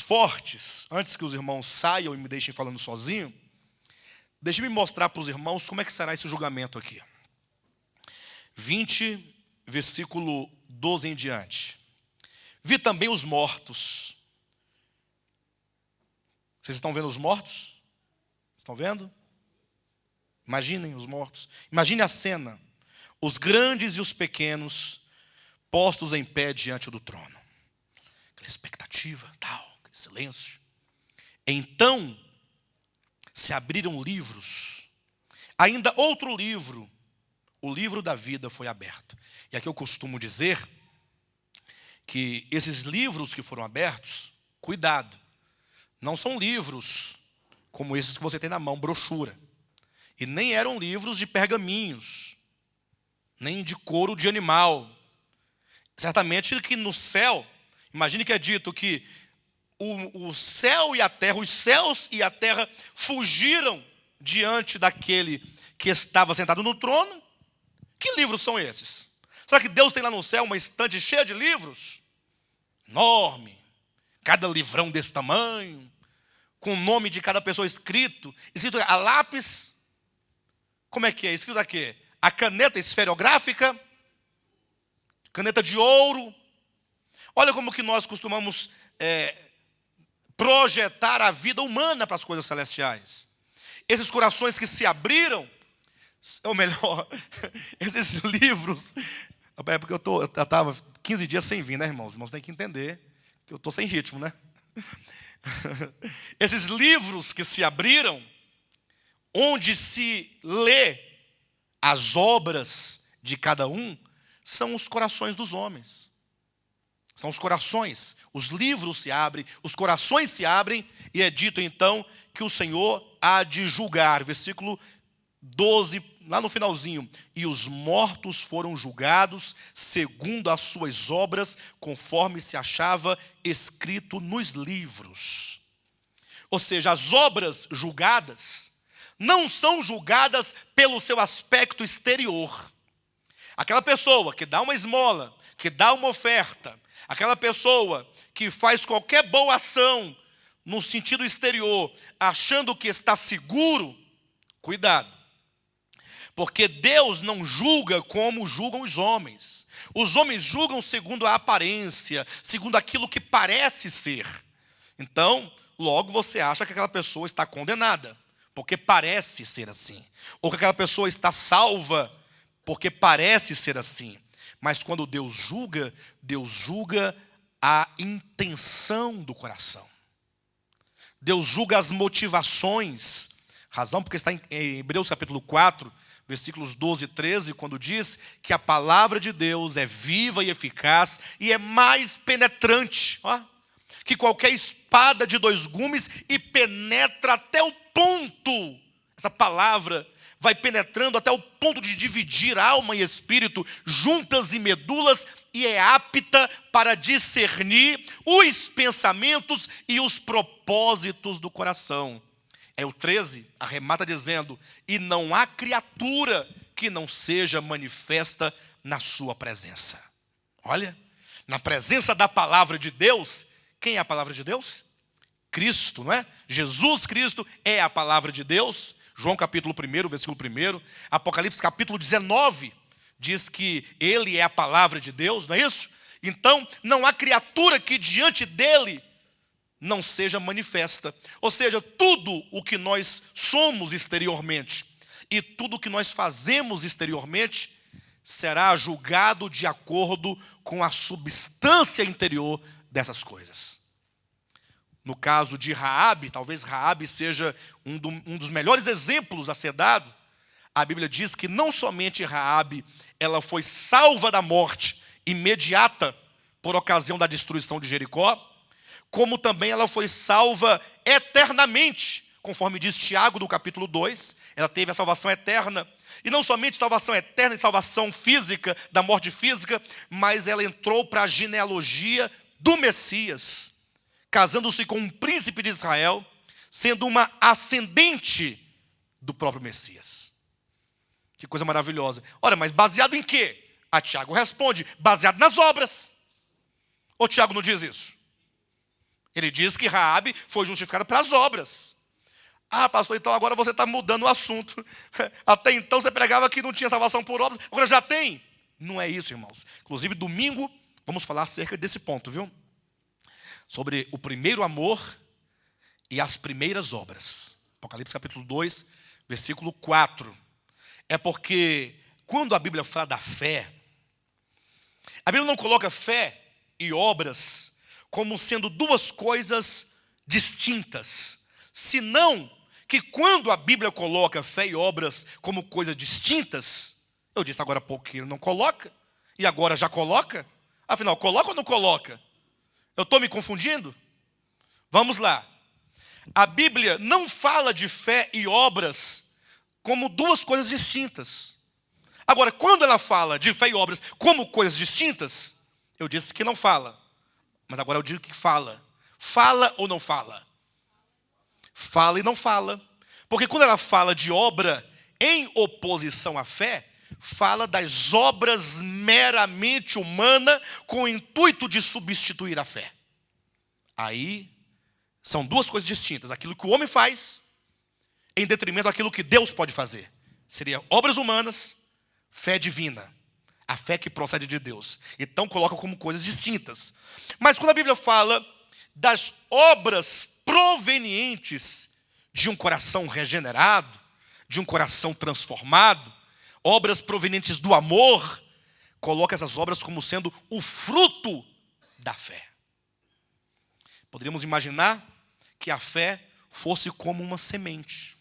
fortes, antes que os irmãos saiam e me deixem falando sozinho. Deixe-me mostrar para os irmãos como é que será esse julgamento aqui. 20, versículo 12 em diante. Vi também os mortos. Vocês estão vendo os mortos? Estão vendo? Imaginem os mortos. Imagine a cena. Os grandes e os pequenos postos em pé diante do trono. Aquela expectativa, tal, aquele silêncio. Então se abriram livros. Ainda outro livro, o livro da vida, foi aberto. E aqui eu costumo dizer que esses livros que foram abertos, cuidado, não são livros como esses que você tem na mão, brochura. E nem eram livros de pergaminhos, nem de couro de animal. Certamente que no céu, imagine que é dito que o céu e a terra, os céus e a terra fugiram diante daquele que estava sentado no trono. Que livros são esses? Será que Deus tem lá no céu uma estante cheia de livros? Enorme, cada livrão desse tamanho, com o nome de cada pessoa escrito a lápis. Como é que é? Escrito a quê? A caneta esferográfica, caneta de ouro. Olha como que nós costumamos projetar a vida humana para as coisas celestiais. Esses corações que se abriram, ou melhor, esses livros. É porque eu estava 15 dias sem vir, né, irmãos? Os irmãos têm que entender que eu estou sem ritmo, né? Esses livros que se abriram, onde se lê as obras de cada um, são os corações dos homens. São os corações. Os livros se abrem, os corações se abrem, e é dito então que o Senhor há de julgar. Versículo 12, lá no finalzinho. E os mortos foram julgados segundo as suas obras, conforme se achava escrito nos livros. Ou seja, as obras julgadas não são julgadas pelo seu aspecto exterior. Aquela pessoa que dá uma esmola, que dá uma oferta, aquela pessoa que faz qualquer boa ação no sentido exterior, achando que está seguro, cuidado. Porque Deus não julga como julgam os homens. Os homens julgam segundo a aparência, segundo aquilo que parece ser. Então, logo você acha que aquela pessoa está condenada, porque parece ser assim. Ou que aquela pessoa está salva, porque parece ser assim. Mas quando Deus julga a intenção do coração. Deus julga as motivações. Razão porque está em Hebreus capítulo 4, versículos 12 e 13, quando diz que a palavra de Deus é viva e eficaz e é mais penetrante, que qualquer espada de 2 gumes, e penetra até o ponto. Essa palavra vai penetrando até o ponto de dividir alma e espírito, juntas e medulas, e é apta para discernir os pensamentos e os propósitos do coração. O 13 arremata dizendo: e não há criatura que não seja manifesta na sua presença. Olha, na presença da palavra de Deus. Quem é a palavra de Deus? Cristo, não é? Jesus Cristo é a palavra de Deus. João capítulo 1, versículo 1. Apocalipse capítulo 19 diz que Ele é a palavra de Deus, não é isso? Então, não há criatura que diante dEle não seja manifesta. Ou seja, tudo o que nós somos exteriormente e tudo o que nós fazemos exteriormente será julgado de acordo com a substância interior dessas coisas. No caso de Raabe, talvez Raabe seja um dos melhores exemplos a ser dado. A Bíblia diz que não somente Raabe, ela foi salva da morte imediata por ocasião da destruição de Jericó, como também ela foi salva eternamente, conforme diz Tiago no capítulo 2, ela teve a salvação eterna. E não somente salvação eterna e salvação física, da morte física, mas ela entrou para a genealogia do Messias, casando-se com um príncipe de Israel, sendo uma ascendente do próprio Messias. Que coisa maravilhosa. Ora, mas baseado em quê? A Tiago responde: baseado nas obras. Ou Tiago não diz isso? Ele diz que Raabe foi justificada pelas obras. Ah, pastor, então agora você está mudando o assunto. Até então você pregava que não tinha salvação por obras, agora já tem. Não é isso, irmãos. Inclusive, domingo, vamos falar acerca desse ponto, viu? Sobre o primeiro amor e as primeiras obras. Apocalipse capítulo 2, versículo 4. É porque quando a Bíblia fala da fé, a Bíblia não coloca fé e obras como sendo duas coisas distintas, senão que quando a Bíblia coloca fé e obras como coisas distintas, eu disse agora há pouco que ele não coloca, e agora já coloca, afinal, coloca ou não coloca? Eu estou me confundindo? Vamos lá. A Bíblia não fala de fé e obras como duas coisas distintas. Agora, quando ela fala de fé e obras como coisas distintas, eu disse que não fala. Mas agora eu digo que fala. Fala ou não fala? Fala e não fala. Porque quando ela fala de obra em oposição à fé, fala das obras meramente humanas com o intuito de substituir a fé. Aí são duas coisas distintas. Aquilo que o homem faz em detrimento daquilo que Deus pode fazer. Seria obras humanas, fé divina. A fé que procede de Deus. Então coloca como coisas distintas. Mas quando a Bíblia fala das obras provenientes de um coração regenerado, de um coração transformado, obras provenientes do amor, coloca essas obras como sendo o fruto da fé. Poderíamos imaginar que a fé fosse como uma semente.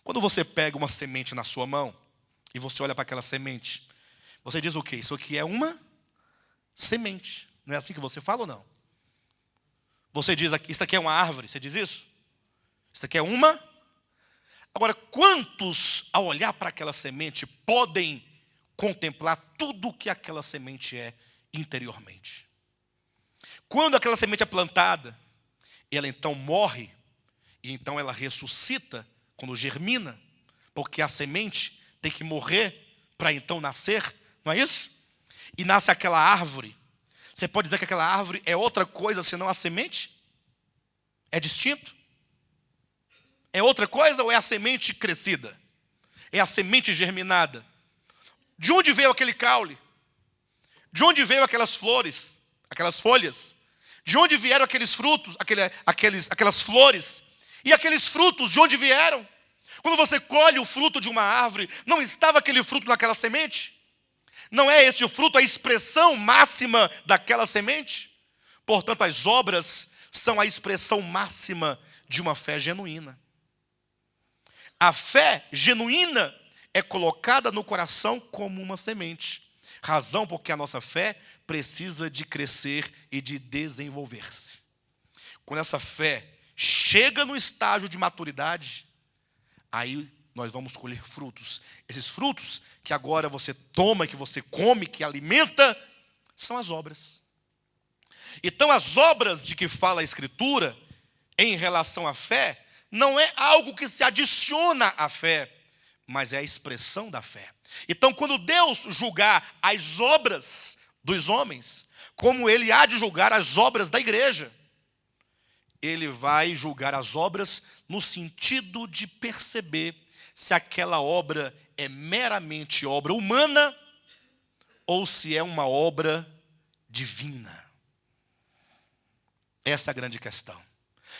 Quando você pega uma semente na sua mão e você olha para aquela semente, você diz o quê? Isso aqui é uma semente. Não é assim que você fala ou não? Você diz, isso aqui é uma árvore, você diz isso? Isso aqui é uma. Agora, quantos, ao olhar para aquela semente, podem contemplar tudo o que aquela semente é interiormente? Quando aquela semente é plantada, ela então morre, e então ela ressuscita quando germina, porque a semente tem que morrer para então nascer, não é isso? E nasce aquela árvore. Você pode dizer que aquela árvore é outra coisa senão a semente? É distinto? É outra coisa ou é a semente crescida? É a semente germinada? De onde veio aquele caule? De onde veio aquelas flores? Aquelas folhas? De onde vieram aqueles frutos? Aquelas flores? E aqueles frutos, de onde vieram? Quando você colhe o fruto de uma árvore, não estava aquele fruto naquela semente? Não é esse o fruto, a expressão máxima daquela semente? Portanto, as obras são a expressão máxima de uma fé genuína. A fé genuína é colocada no coração como uma semente. Razão porque a nossa fé precisa de crescer e de desenvolver-se. Quando essa fé chega no estágio de maturidade, aí nós vamos colher frutos. Esses frutos que agora você toma, que você come, que alimenta, são as obras. Então as obras de que fala a Escritura em relação à fé, não é algo que se adiciona à fé, mas é a expressão da fé. Então quando Deus julgar as obras dos homens, como Ele há de julgar as obras da igreja, Ele vai julgar as obras no sentido de perceber se aquela obra é meramente obra humana ou se é uma obra divina. Essa é a grande questão.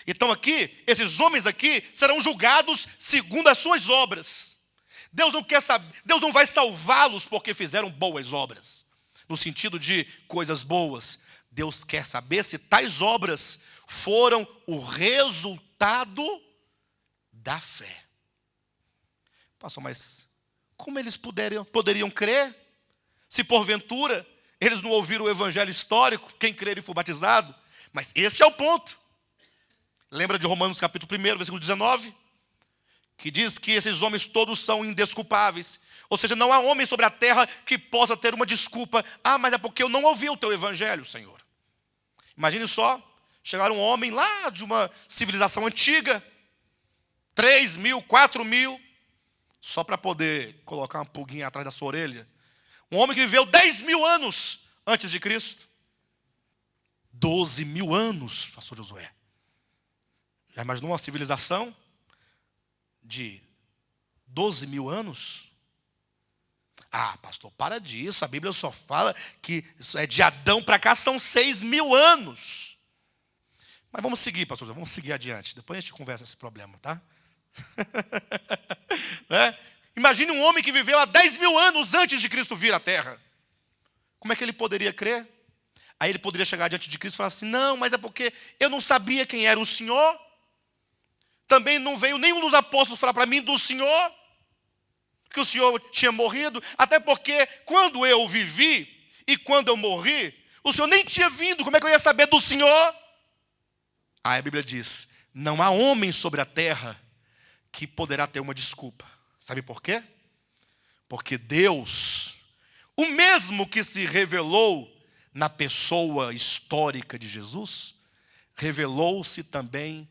Então aqui, esses homens aqui serão julgados segundo as suas obras. Deus não quer saber, Deus não vai salvá-los porque fizeram boas obras, no sentido de coisas boas. Deus quer saber se tais obras foram o resultado da fé. Pastor, mas como eles poderiam crer se porventura eles não ouviram o evangelho histórico, quem crer e for batizado? Mas esse é o ponto. Lembra de Romanos capítulo 1, versículo 19? Que diz que esses homens todos são indesculpáveis. Ou seja, não há homem sobre a terra que possa ter uma desculpa. Ah, mas é porque eu não ouvi o teu evangelho, Senhor. Imagine só, chegar um homem lá de uma civilização antiga, 3.000, 4.000, só para poder colocar uma pulguinha atrás da sua orelha. Um homem que viveu 10.000 anos antes de Cristo. 12.000 anos, pastor Josué. Já imaginou uma civilização de 12 mil anos? Ah, pastor, para disso. A Bíblia só fala que de Adão para cá são 6 mil anos. Mas vamos seguir, pastor, vamos seguir adiante. Depois a gente conversa esse problema, tá? Né? Imagine um homem que viveu há 10 mil anos antes de Cristo vir à Terra. Como é que ele poderia crer? Aí ele poderia chegar diante de Cristo e falar assim: não, mas é porque eu não sabia quem era o Senhor. Também não veio nenhum dos apóstolos falar para mim do Senhor, que o Senhor tinha morrido. Até porque quando eu vivi e quando eu morri, o Senhor nem tinha vindo. Como é que eu ia saber do Senhor? Aí a Bíblia diz: não há homem sobre a terra que poderá ter uma desculpa. Sabe por quê? Porque Deus, o mesmo que se revelou na pessoa histórica de Jesus, revelou-se também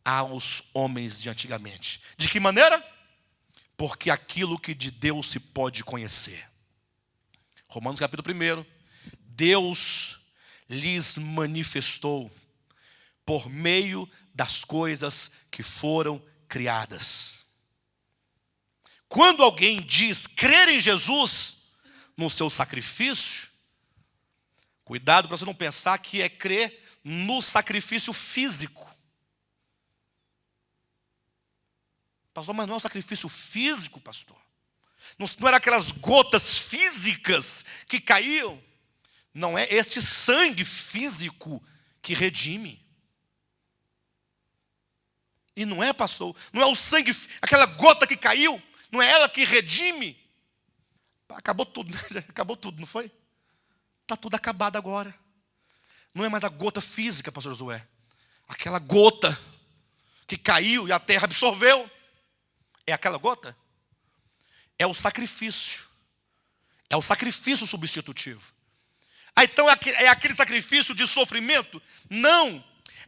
aos homens de antigamente. De que maneira? Porque aquilo que de Deus se pode conhecer. Romanos capítulo 1. Deus lhes manifestou por meio das coisas que foram criadas. Quando alguém diz crer em Jesus, no seu sacrifício, cuidado para você não pensar que é crer no sacrifício físico. Pastor, mas não é um sacrifício físico, pastor? Não eram aquelas gotas físicas que caíam? Não é este sangue físico que redime. E não é, pastor, não é o sangue, aquela gota que caiu, não é ela que redime. Acabou tudo, acabou tudo, não foi? Está tudo acabado agora. Não é mais a gota física, pastor Josué. Aquela gota que caiu e a terra absorveu. É aquela gota? É o sacrifício. É o sacrifício substitutivo. Ah, então é aquele sacrifício de sofrimento? Não.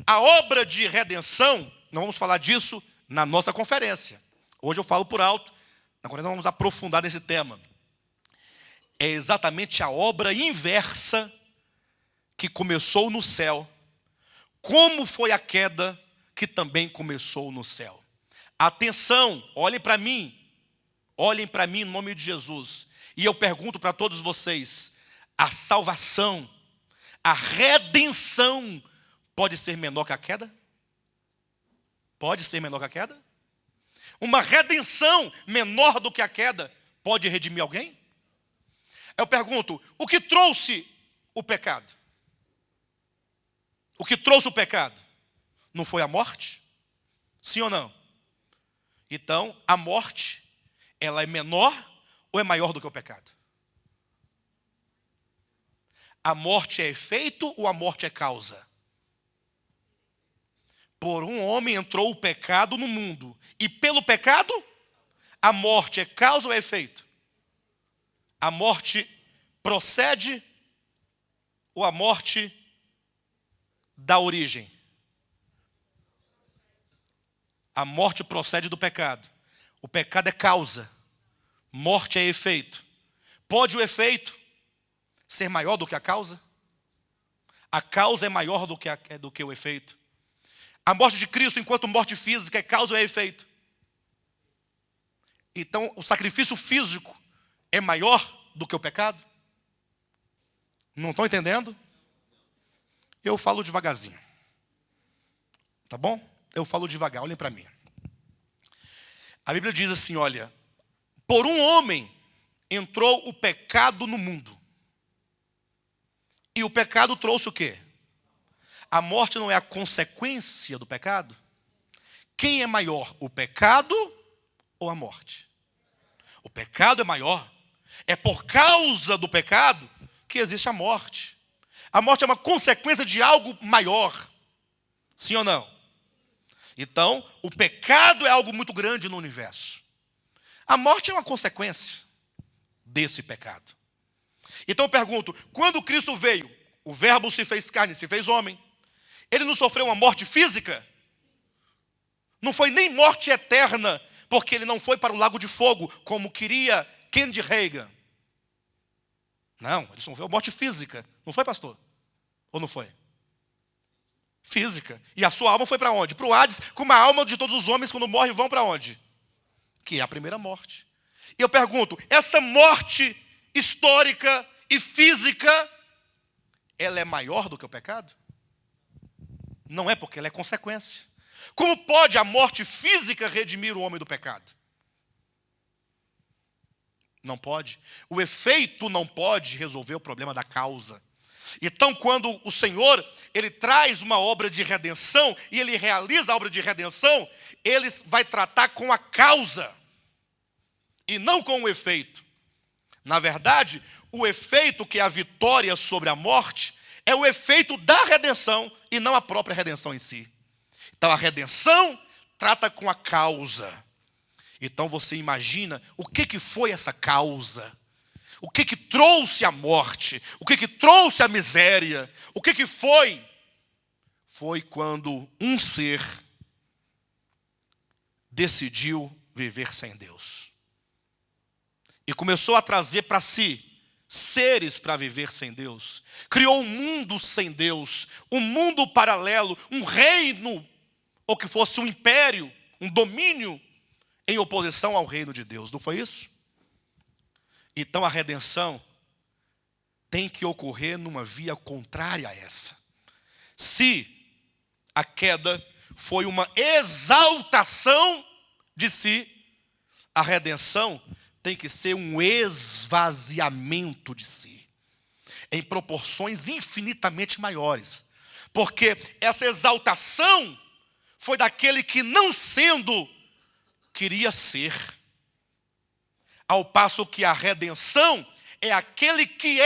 A obra de redenção, nós vamos falar disso na nossa conferência. Hoje eu falo por alto, na conferência nós vamos aprofundar nesse tema. É exatamente a obra inversa que começou no céu, como foi a queda que também começou no céu. Atenção, olhem para mim em nome de Jesus. E eu pergunto para todos vocês: a salvação, a redenção pode ser menor que a queda? Pode ser menor que a queda? Uma redenção menor do que a queda pode redimir alguém? Eu pergunto: o que trouxe o pecado? O que trouxe o pecado? Não foi a morte? Sim ou não? Então, a morte, ela é menor ou é maior do que o pecado? A morte é efeito ou a morte é causa? Por um homem entrou o pecado no mundo, e pelo pecado, a morte é causa ou é efeito? A morte procede ou a morte dá origem? A morte procede do pecado. O pecado é causa. Morte é efeito. Pode o efeito ser maior do que a causa? A causa é maior do que o efeito. A morte de Cristo, enquanto morte física, é causa ou é efeito? Então, o sacrifício físico é maior do que o pecado? Não estão entendendo? Eu falo devagarzinho. Tá bom? Eu falo devagar, olhem para mim. A Bíblia diz assim, olha: por um homem entrou o pecado no mundo. E o pecado trouxe o quê? A morte não é a consequência do pecado? Quem é maior, o pecado ou a morte? O pecado é maior. É por causa do pecado que existe a morte. A morte é uma consequência de algo maior. Sim ou não? Então, o pecado é algo muito grande no universo. A morte é uma consequência desse pecado. Então eu pergunto, quando Cristo veio, o verbo se fez carne, se fez homem, ele não sofreu uma morte física? Não foi nem morte eterna, porque ele não foi para o lago de fogo, como queria Kennedy Reagan. Não, ele sofreu morte física. Não foi, pastor? Ou não foi? física. E a sua alma foi para onde? Para o Hades, como a alma de todos os homens, quando morrem, vão para onde? Que é a primeira morte. E eu pergunto, essa morte histórica e física, ela é maior do que o pecado? Não é, porque ela é consequência. Como pode a morte física redimir o homem do pecado? Não pode. O efeito não pode resolver o problema da causa. Então, quando o Senhor, Ele traz uma obra de redenção, e Ele realiza a obra de redenção, Ele vai tratar com a causa, e não com o efeito. Na verdade, o efeito, que é a vitória sobre a morte, é o efeito da redenção, e não a própria redenção em si. Então, a redenção trata com a causa. Então, você imagina o que foi essa causa? O que trouxe a morte? O que trouxe a miséria? O que foi? Foi quando um ser decidiu viver sem Deus. E começou a trazer para si seres para viver sem Deus. Criou um mundo sem Deus, um mundo paralelo, um reino, ou que fosse um império, um domínio, em oposição ao reino de Deus. Não foi isso? Então a redenção tem que ocorrer numa via contrária a essa. Se a queda foi uma exaltação de si, a redenção tem que ser um esvaziamento de si, em proporções infinitamente maiores. Porque essa exaltação foi daquele que, não sendo, queria ser. Ao passo que a redenção é aquele que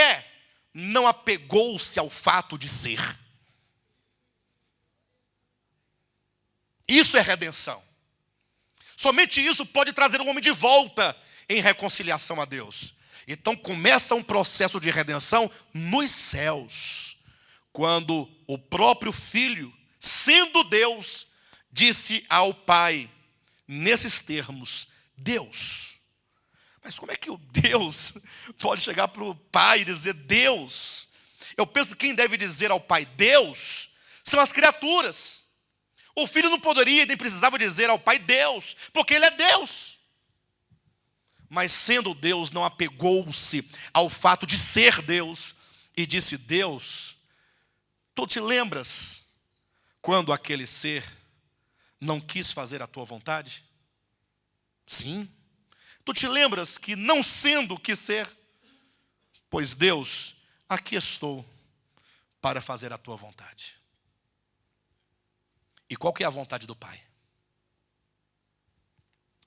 não apegou-se ao fato de ser. Isso é redenção. Somente isso pode trazer o homem de volta em reconciliação a Deus. Então começa um processo de redenção nos céus, quando o próprio Filho, sendo Deus, disse ao Pai, nesses termos: Deus. Mas como é que o Deus pode chegar para o Pai e dizer Deus? Eu penso que quem deve dizer ao Pai Deus são as criaturas. O Filho não poderia nem precisava dizer ao Pai Deus, porque Ele é Deus. Mas sendo Deus, não apegou-se ao fato de ser Deus e disse: Deus, tu te lembras quando aquele ser não quis fazer a tua vontade? Sim. Tu te lembras que, não sendo, quis ser? Pois Deus, aqui estou para fazer a tua vontade. E qual que é a vontade do Pai?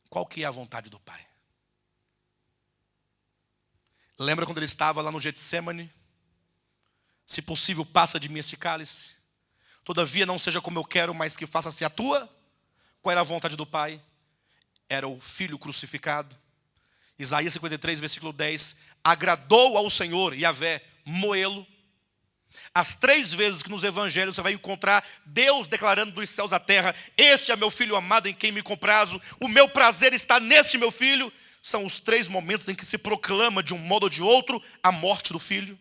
Qual que é a vontade do Pai? Lembra quando ele estava lá no Getsêmani? Se possível, passa de mim este cálice. Todavia não seja como eu quero, mas que faça-se a tua. Qual era a vontade do Pai? Era o Filho crucificado. Isaías 53, versículo 10. Agradou ao Senhor, Yahvé, moê-lo. As 3 vezes que nos evangelhos você vai encontrar Deus declarando dos céus à terra: este é meu filho amado em quem me comprazo, o meu prazer está neste meu filho. São os 3 momentos em que se proclama, de um modo ou de outro, a morte do filho.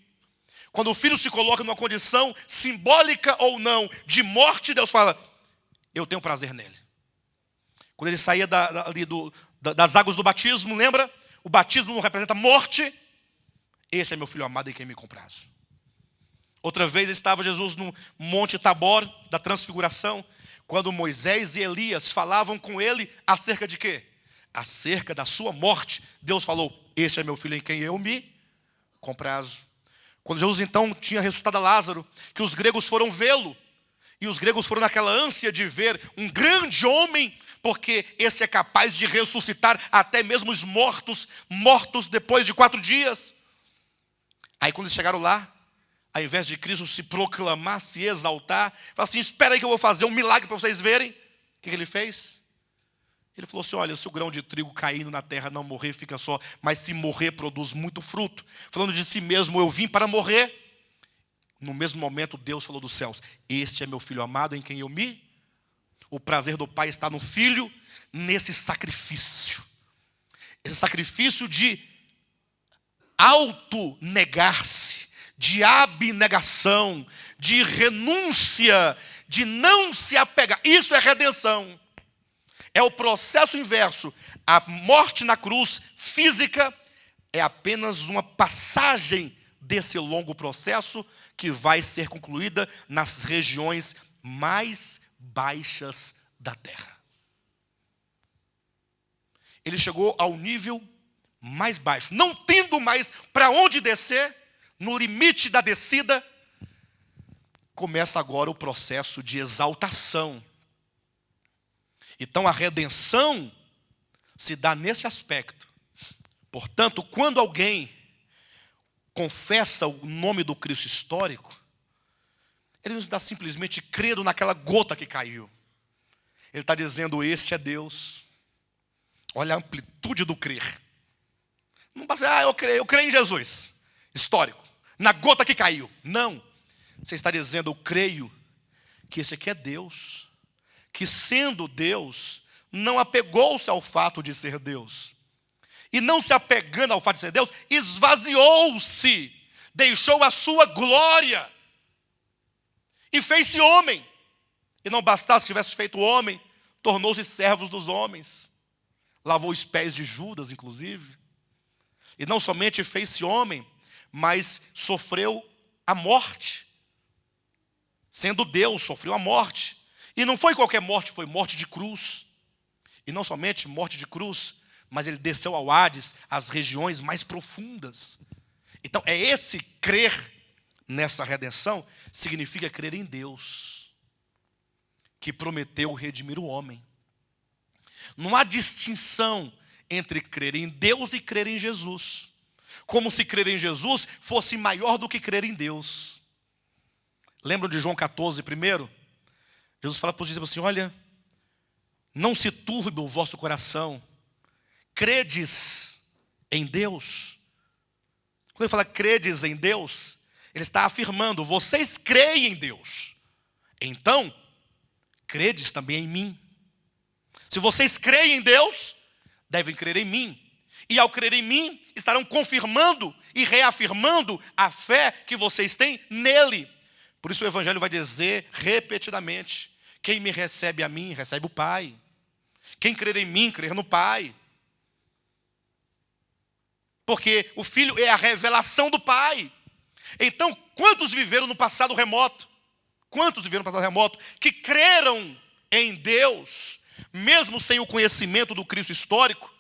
Quando o filho se coloca numa condição, simbólica ou não, de morte, Deus fala: eu tenho prazer nele. Quando ele saía das águas do batismo, lembra? O batismo não representa morte. Esse é meu filho amado em quem me comprazo. Outra vez estava Jesus no Monte Tabor, da Transfiguração, quando Moisés e Elias falavam com ele acerca de quê? Acerca da sua morte. Deus falou: esse é meu filho em quem eu me comprazo. Quando Jesus então tinha ressuscitado Lázaro, que os gregos foram vê-lo, e os gregos foram naquela ânsia de ver um grande homem, porque este é capaz de ressuscitar até mesmo os mortos depois de 4 dias. Aí quando eles chegaram lá, ao invés de Cristo se proclamar, se exaltar, falou assim: espera aí que eu vou fazer um milagre para vocês verem. O que ele fez? Ele falou assim: olha, se o grão de trigo caindo na terra não morrer, fica só, mas se morrer, produz muito fruto. Falando de si mesmo: eu vim para morrer. No mesmo momento, Deus falou dos céus: este é meu filho amado em quem eu me... O prazer do Pai está no Filho, nesse sacrifício. Esse sacrifício de auto-negar-se, de abnegação, de renúncia, de não se apegar. Isso é redenção. É o processo inverso. A morte na cruz física é apenas uma passagem desse longo processo que vai ser concluída nas regiões mais baixas da terra. Ele chegou ao nível mais baixo, não tendo mais para onde descer, no limite da descida, começa agora o processo de exaltação. Então a redenção se dá nesse aspecto. Portanto, quando alguém confessa o nome do Cristo histórico, ele não está simplesmente crendo naquela gota que caiu. Ele está dizendo, este é Deus. Olha a amplitude do crer. Não passa, eu creio em Jesus, histórico, na gota que caiu. Não. Você está dizendo, eu creio que esse aqui é Deus, que sendo Deus, não apegou-se ao fato de ser Deus. E não se apegando ao fato de ser Deus, esvaziou-se, deixou a sua glória e fez-se homem. E não bastasse que tivesse feito homem, tornou-se servo dos homens. Lavou os pés de Judas, inclusive. E não somente fez-se homem, mas sofreu a morte. Sendo Deus, sofreu a morte. E não foi qualquer morte, foi morte de cruz. E não somente morte de cruz, mas ele desceu ao Hades, às regiões mais profundas. Então, é esse crer nessa redenção, significa crer em Deus, que prometeu redimir o homem. Não há distinção entre crer em Deus e crer em Jesus. Como se crer em Jesus fosse maior do que crer em Deus. Lembram de João 14, primeiro? Jesus fala para os discípulos assim, olha, não se turbe o vosso coração. Credes em Deus. Quando ele fala credes em Deus, ele está afirmando, vocês creem em Deus. Então, credes também em mim. Se vocês creem em Deus, devem crer em mim. E ao crer em mim, estarão confirmando e reafirmando a fé que vocês têm nele. Por isso o Evangelho vai dizer repetidamente, quem me recebe a mim, recebe o Pai. Quem crer em mim, crer no Pai. Porque o Filho é a revelação do Pai. Então, quantos viveram no passado remoto? Quantos viveram no passado remoto que creram em Deus, mesmo sem o conhecimento do Cristo histórico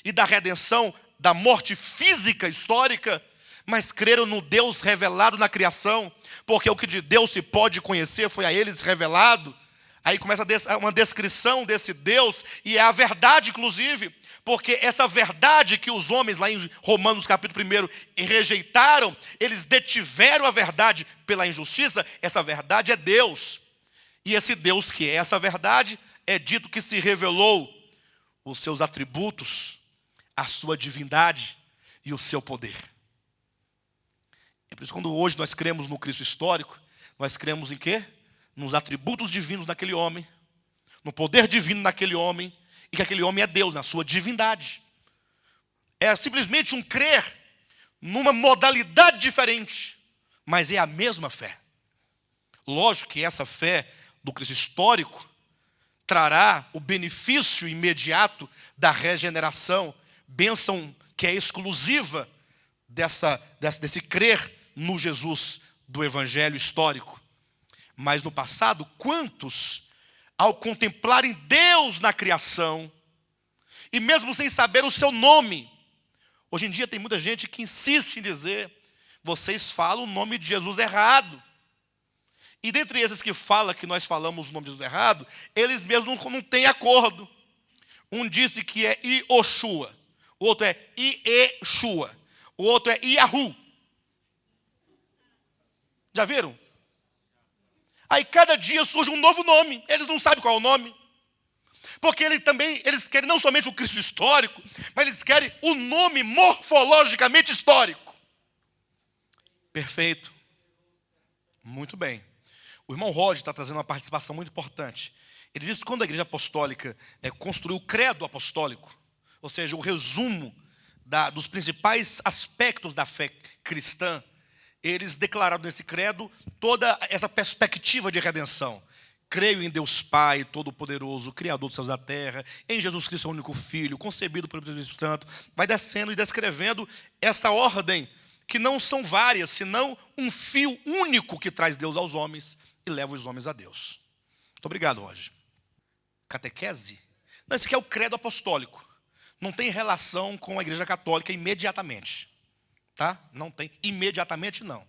e da redenção da morte física histórica, mas creram no Deus revelado na criação, porque o que de Deus se pode conhecer foi a eles revelado. Aí começa uma descrição desse Deus, e é a verdade, inclusive, porque essa verdade que os homens lá em Romanos capítulo 1 rejeitaram, eles detiveram a verdade pela injustiça, essa verdade é Deus. E esse Deus que é essa verdade, é dito que se revelou os seus atributos, a sua divindade e o seu poder. É por isso que quando hoje nós cremos no Cristo histórico, nós cremos em quê? Nos atributos divinos daquele homem, no poder divino daquele homem, e que aquele homem é Deus, na sua divindade. É simplesmente um crer numa modalidade diferente, mas é a mesma fé. Lógico que essa fé do Cristo histórico trará o benefício imediato da regeneração, bênção que é exclusiva desse crer no Jesus do Evangelho histórico. Mas no passado, quantos, ao contemplarem Deus na criação, e mesmo sem saber o seu nome, hoje em dia tem muita gente que insiste em dizer, vocês falam o nome de Jesus errado. E dentre esses que falam que nós falamos o nome de Jesus errado, eles mesmos não têm acordo. Um disse que é Ioshua, o outro é Ieshua, o outro é Iahu. Já viram? Aí cada dia surge um novo nome, eles não sabem qual é o nome. Porque eles querem não somente o Cristo histórico, mas eles querem o nome morfologicamente histórico. Perfeito. Muito bem. O irmão Roger está trazendo uma participação muito importante. Ele diz que quando a igreja apostólica construiu o credo apostólico, ou seja, o resumo dos principais aspectos da fé cristã, eles declararam nesse credo toda essa perspectiva de redenção, creio em Deus Pai Todo-Poderoso, Criador dos céus e da terra, em Jesus Cristo, seu único Filho, concebido pelo Espírito Santo. Vai descendo e descrevendo essa ordem, que não são várias, senão um fio único que traz Deus aos homens e leva os homens a Deus. Muito obrigado, Roger. Catequese? Não, esse aqui é o credo apostólico. Não tem relação com a Igreja Católica imediatamente. Tá? Não tem. Imediatamente, não.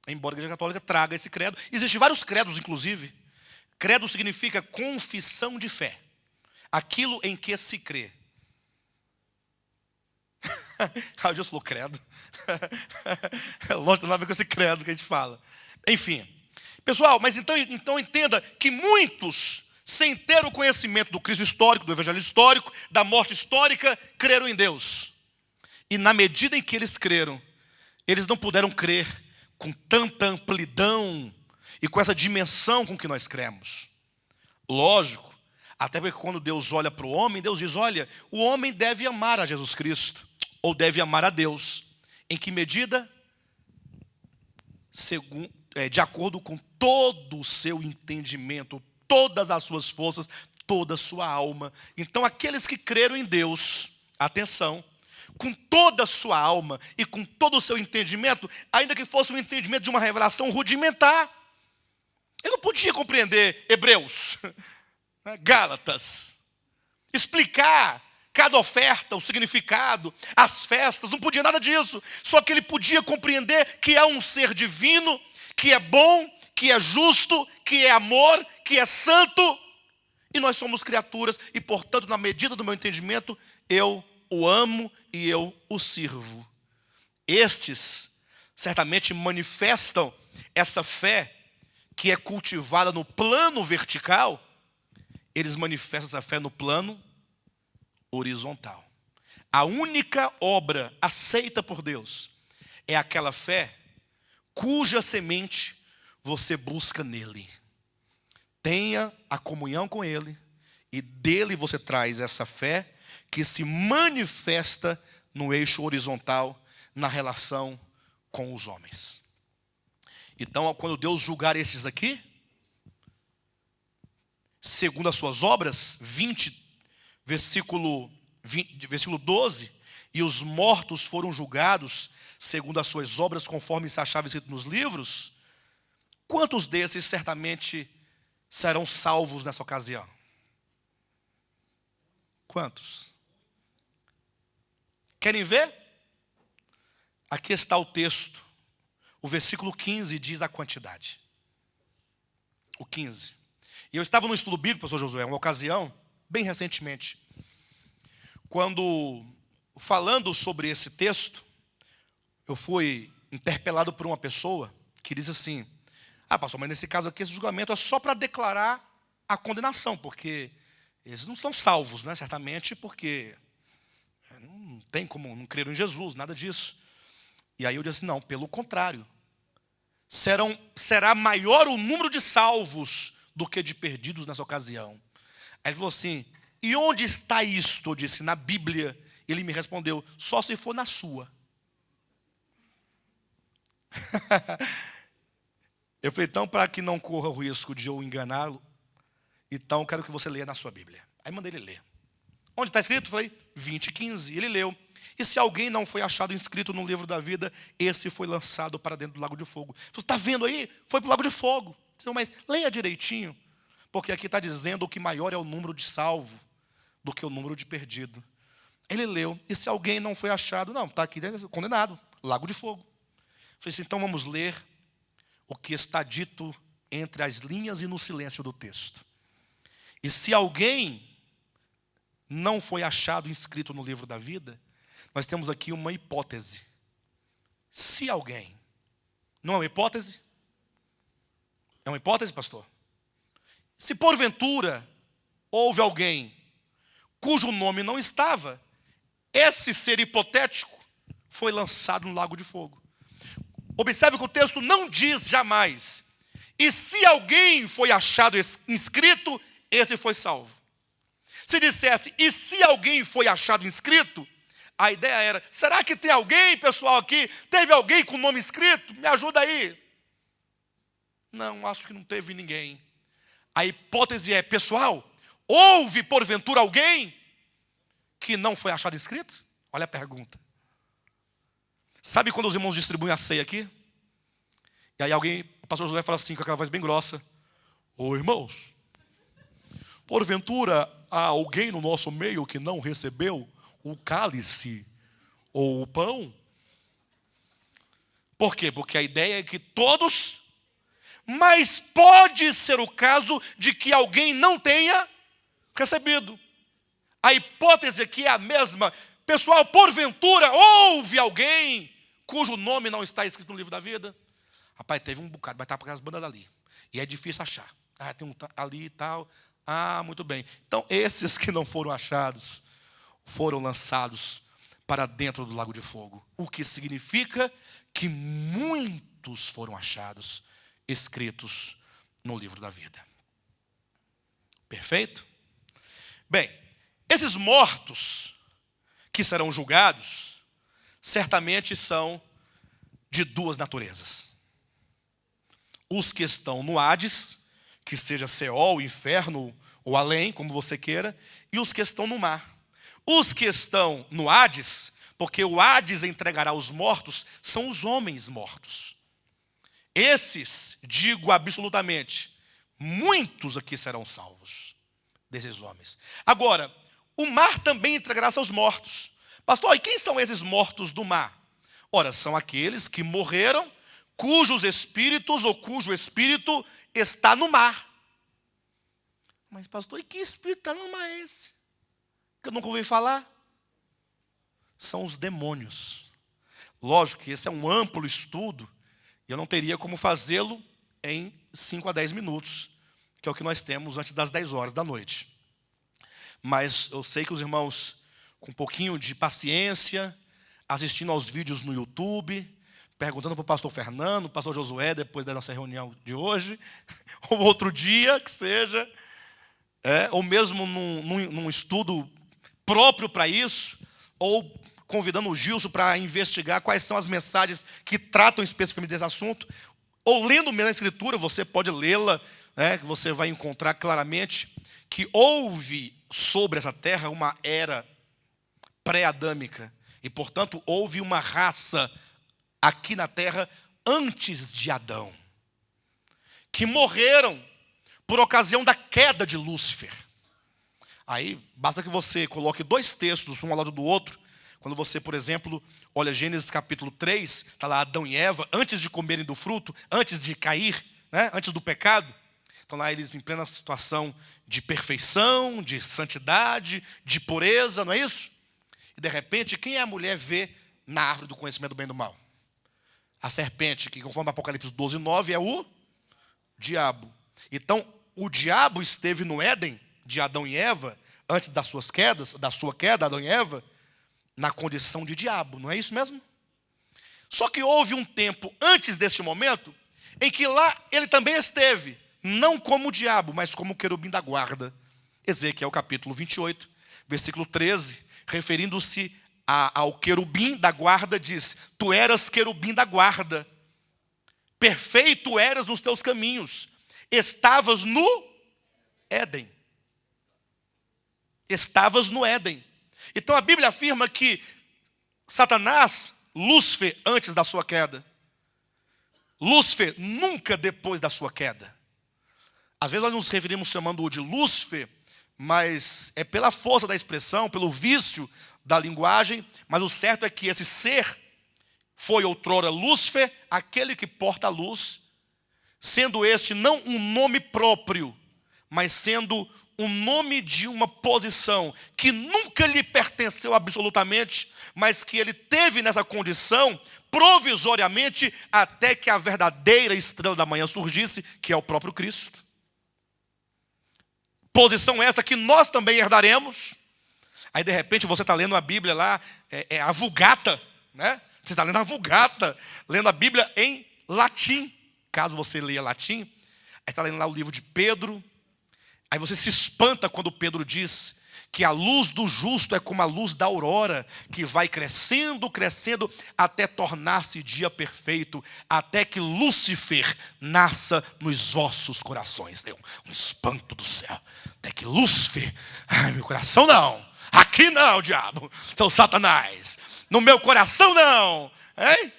Embora a Igreja Católica traga esse credo. Existem vários credos, inclusive. Credo significa confissão de fé. Aquilo em que se crê. Ah, eu falou credo. Lógico, não tem nada a ver com esse credo que a gente fala. Enfim. Pessoal, mas então entenda que muitos, sem ter o conhecimento do Cristo histórico, do Evangelho histórico, da morte histórica, creram em Deus. E na medida em que eles creram, eles não puderam crer com tanta amplidão e com essa dimensão com que nós cremos. Lógico, até porque quando Deus olha para o homem, Deus diz, olha, o homem deve amar a Jesus Cristo, ou deve amar a Deus. Em que medida? De acordo com todo o seu entendimento, todas as suas forças, toda a sua alma. Então aqueles que creram em Deus, atenção, com toda a sua alma e com todo o seu entendimento, ainda que fosse um entendimento de uma revelação rudimentar, ele não podia compreender Hebreus, Gálatas, explicar cada oferta, o significado, as festas, não podia nada disso. Só que ele podia compreender que é um ser divino, que é bom, que é justo, que é amor, que é santo. E nós somos criaturas e, portanto, na medida do meu entendimento, eu o amo e eu o sirvo. Estes certamente manifestam essa fé que é cultivada no plano vertical. Eles manifestam essa fé no plano horizontal. A única obra aceita por Deus é aquela fé cuja semente você busca nele. Tenha a comunhão com ele e dele você traz essa fé que se manifesta no eixo horizontal na relação com os homens. Então, quando Deus julgar esses aqui, segundo as suas obras, 20, versículo 12, e os mortos foram julgados segundo as suas obras, conforme se achava escrito nos livros, quantos desses certamente serão salvos nessa ocasião? Quantos? Querem ver? Aqui está o texto. O versículo 15 diz a quantidade. O 15. E eu estava no estudo bíblico, pastor Josué, uma ocasião, bem recentemente, quando, falando sobre esse texto, eu fui interpelado por uma pessoa que diz assim, pastor, mas nesse caso aqui, esse julgamento é só para declarar a condenação, porque eles não são salvos, né? Certamente, porque não tem como, não creram em Jesus, nada disso. E aí eu disse, não, pelo contrário. Será maior o número de salvos do que de perdidos nessa ocasião. Aí ele falou assim, e onde está isto? Eu disse, na Bíblia. Ele me respondeu, só se for na sua. Eu falei, então, para que não corra o risco de eu enganá-lo, então eu quero que você leia na sua Bíblia. Aí mandei ele ler. Onde está escrito? Eu falei, 20:15. Ele leu. E se alguém não foi achado inscrito no livro da vida, esse foi lançado para dentro do lago de fogo. Você está vendo aí? Foi para o lago de fogo. Mas leia direitinho, porque aqui está dizendo que maior é o número de salvo do que o número de perdido. Ele leu. E se alguém não foi achado? Não, está aqui condenado. Lago de fogo. Eu falei assim, então vamos ler o que está dito entre as linhas e no silêncio do texto. E se alguém não foi achado inscrito no livro da vida, nós temos aqui uma hipótese. Se alguém. Não é uma hipótese? É uma hipótese, pastor? Se porventura houve alguém cujo nome não estava, esse ser hipotético foi lançado no lago de fogo. Observe que o texto não diz jamais. E se alguém foi achado inscrito, esse foi salvo. Se dissesse, e se alguém foi achado inscrito, a ideia era, será que tem alguém, pessoal, aqui? Teve alguém com o nome inscrito? Me ajuda aí. Não, acho que não teve ninguém. A hipótese é, pessoal, houve porventura alguém que não foi achado escrito? Olha a pergunta. Sabe quando os irmãos distribuem a ceia aqui? E aí o pastor Josué fala assim, com aquela voz bem grossa: ô irmãos, porventura há alguém no nosso meio que não recebeu o cálice ou o pão? Por quê? Porque a ideia é que todos, mas pode ser o caso de que alguém não tenha recebido. A hipótese aqui é a mesma. Pessoal, porventura houve alguém cujo nome não está escrito no livro da vida? Rapaz, teve um bocado, vai estar para as bandas dali. E é difícil achar. Tem um ali e tal. Muito bem. Então, esses que não foram achados, foram lançados para dentro do lago de fogo. O que significa que muitos foram achados, escritos no livro da vida. Perfeito? Bem, esses mortos que serão julgados, certamente são de duas naturezas. Os que estão no Hades, que seja Seol, inferno ou além, como você queira, e os que estão no mar. Os que estão no Hades, porque o Hades entregará os mortos, são os homens mortos. Esses, digo absolutamente, muitos aqui serão salvos, desses homens. Agora, o mar também entregará seus mortos. Pastor, e quem são esses mortos do mar? Ora, são aqueles que morreram, cujos espíritos ou cujo espírito está no mar. Mas pastor, e que espírito está no mar é esse? Que eu nunca ouvi falar. São os demônios. Lógico que esse é um amplo estudo, e eu não teria como fazê-lo em 5 a 10 minutos, que é o que nós temos antes das 10 horas da noite. Mas eu sei que os irmãos, com um pouquinho de paciência, assistindo aos vídeos no YouTube, perguntando para o pastor Fernando, o pastor Josué, depois da nossa reunião de hoje, ou outro dia que seja, ou mesmo num estudo próprio para isso, ou convidando o Gilson para investigar quais são as mensagens que tratam especificamente desse assunto, ou lendo mesmo a Escritura, você pode lê-la, que você vai encontrar claramente que houve sobre essa terra uma era pré-adâmica, e portanto houve uma raça aqui na terra antes de Adão, que morreram por ocasião da queda de Lúcifer. Aí basta que você coloque 2 textos um ao lado do outro. Quando você, por exemplo, olha Gênesis capítulo 3, está lá Adão e Eva, antes de comerem do fruto, antes de cair, antes do pecado. Estão lá eles em plena situação de perfeição, de santidade, de pureza, não é isso? E de repente, quem a mulher vê na árvore do conhecimento do bem e do mal? A serpente, que conforme Apocalipse 12, 9, é o diabo. Então, o diabo esteve no Éden de Adão e Eva, antes da sua queda, Adão e Eva, na condição de diabo, não é isso mesmo? Só que houve um tempo antes deste momento, em que lá ele também esteve, não como o diabo, mas como o querubim da guarda. Ezequiel capítulo 28, versículo 13, referindo-se ao querubim da guarda, diz: tu eras querubim da guarda, perfeito eras nos teus caminhos, estavas no Éden. Estavas no Éden. Então a Bíblia afirma que Satanás, Lúcifer antes da sua queda, Lúcifer nunca depois da sua queda. Às vezes nós nos referimos chamando-o de Lúcifer, mas é pela força da expressão, pelo vício da linguagem, mas o certo é que esse ser foi outrora Lúcifer, aquele que porta a luz, sendo este não um nome próprio, mas sendo um nome de uma posição que nunca lhe pertenceu absolutamente, mas que ele teve nessa condição provisoriamente até que a verdadeira estrela da manhã surgisse, que é o próprio Cristo. Posição essa que nós também herdaremos. Aí de repente você está lendo a Bíblia lá, a Vulgata, né? Você está lendo a Vulgata, lendo a Bíblia em latim, caso você leia latim. Aí está lendo lá o livro de Pedro. Aí você se espanta quando Pedro diz que a luz do justo é como a luz da aurora, que vai crescendo, crescendo, até tornar-se dia perfeito, até que Lúcifer nasça nos vossos corações. Deu um espanto do céu. Até que Lúcifer, ai, meu coração não, aqui não, diabo, seu Satanás, no meu coração não, hein?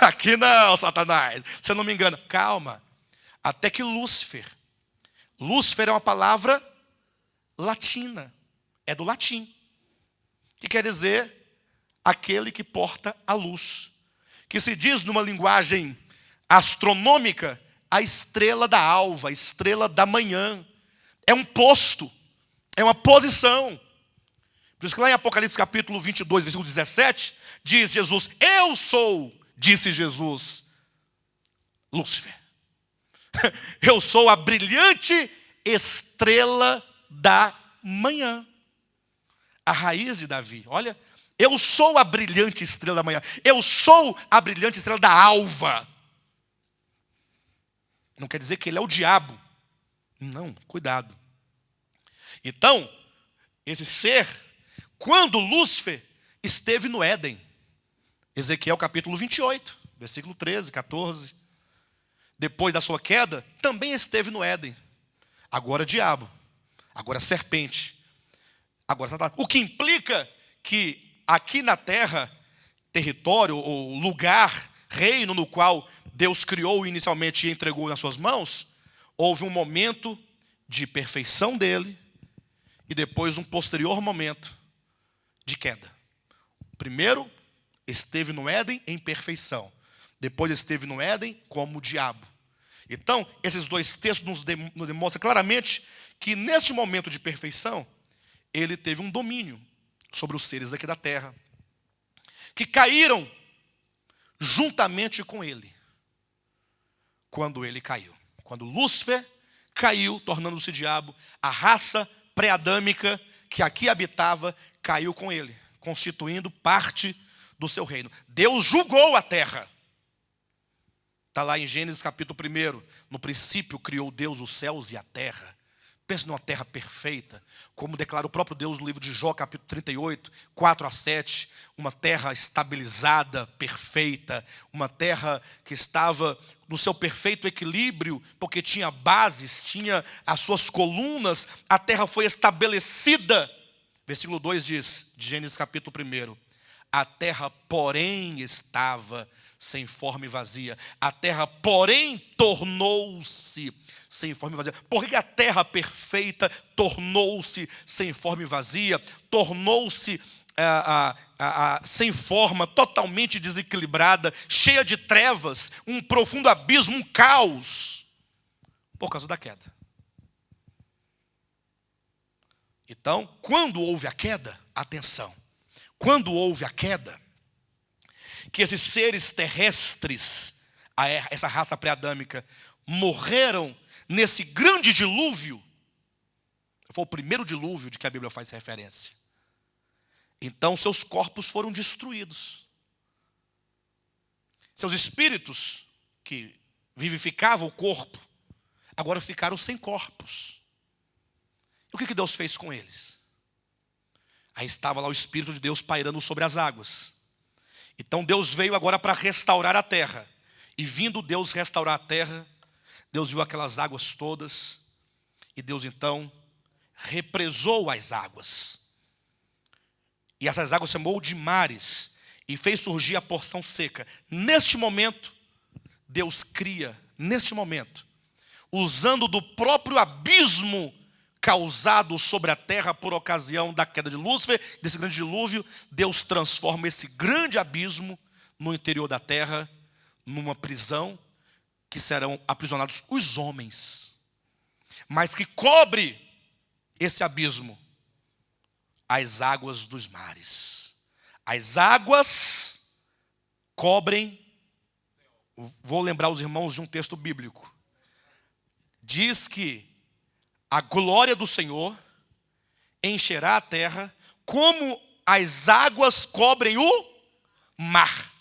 Aqui não, Satanás, você não me engana. Calma, até que Lúcifer é uma palavra latina, é do latim, que quer dizer aquele que porta a luz, que se diz numa linguagem astronômica, a estrela da alva, a estrela da manhã. É um posto, é uma posição. Por isso que lá em Apocalipse capítulo 22, versículo 17, diz Jesus, eu sou, disse Jesus, Lúcifer. Eu sou a brilhante estrela da manhã. A raiz de Davi, olha, eu sou a brilhante estrela da manhã. Eu sou a brilhante estrela da alva. Não quer dizer que ele é o diabo. Não, cuidado. Então, esse ser, quando Lúcifer esteve no Éden, Ezequiel capítulo 28, versículo 13, 14, depois da sua queda, também esteve no Éden. Agora diabo, agora serpente, agora Satanás. O que implica que aqui na terra, território ou lugar, reino no qual Deus criou inicialmente e entregou nas suas mãos, houve um momento de perfeição dele e depois um posterior momento de queda. Primeiro, esteve no Éden em perfeição. Depois esteve no Éden como o diabo. Então, esses dois textos nos demonstram claramente que neste momento de perfeição, ele teve um domínio sobre os seres aqui da terra, que caíram juntamente com ele, quando ele caiu. Quando Lúcifer caiu, tornando-se diabo, a raça pré-adâmica que aqui habitava, caiu com ele, constituindo parte do seu reino. Deus julgou a terra. Está lá em Gênesis capítulo 1. No princípio criou Deus os céus e a terra. Pense numa terra perfeita, como declara o próprio Deus no livro de Jó, capítulo 38, 4 a 7. Uma terra estabilizada, perfeita. Uma terra que estava no seu perfeito equilíbrio, porque tinha bases, tinha as suas colunas. A terra foi estabelecida. Versículo 2 diz, de Gênesis capítulo 1. A terra, porém, estava sem forma e vazia. A terra, porém, tornou-se sem forma e vazia. Por que a terra perfeita tornou-se sem forma e vazia? Tornou-se sem forma, totalmente desequilibrada, cheia de trevas, um profundo abismo, um caos, por causa da queda. Então, quando houve a queda, atenção, quando houve a queda, que esses seres terrestres, essa raça pré-adâmica, morreram nesse grande dilúvio. Foi o primeiro dilúvio de que a Bíblia faz referência. Então seus corpos foram destruídos. Seus espíritos, que vivificavam o corpo, agora ficaram sem corpos. E o que Deus fez com eles? Aí estava lá o Espírito de Deus pairando sobre as águas. Então Deus veio agora para restaurar a terra. E vindo Deus restaurar a terra, Deus viu aquelas águas todas. E Deus então represou as águas. E essas águas chamou de mares. E fez surgir a porção seca. Neste momento, Deus cria, neste momento, usando do próprio abismo causado sobre a terra por ocasião da queda de Lúcifer, desse grande dilúvio, Deus transforma esse grande abismo no interior da terra, numa prisão, que serão aprisionados os homens, mas que cobre esse abismo as águas dos mares. As águas cobrem, vou lembrar os irmãos de um texto bíblico, diz que a glória do Senhor encherá a terra como as águas cobrem o mar.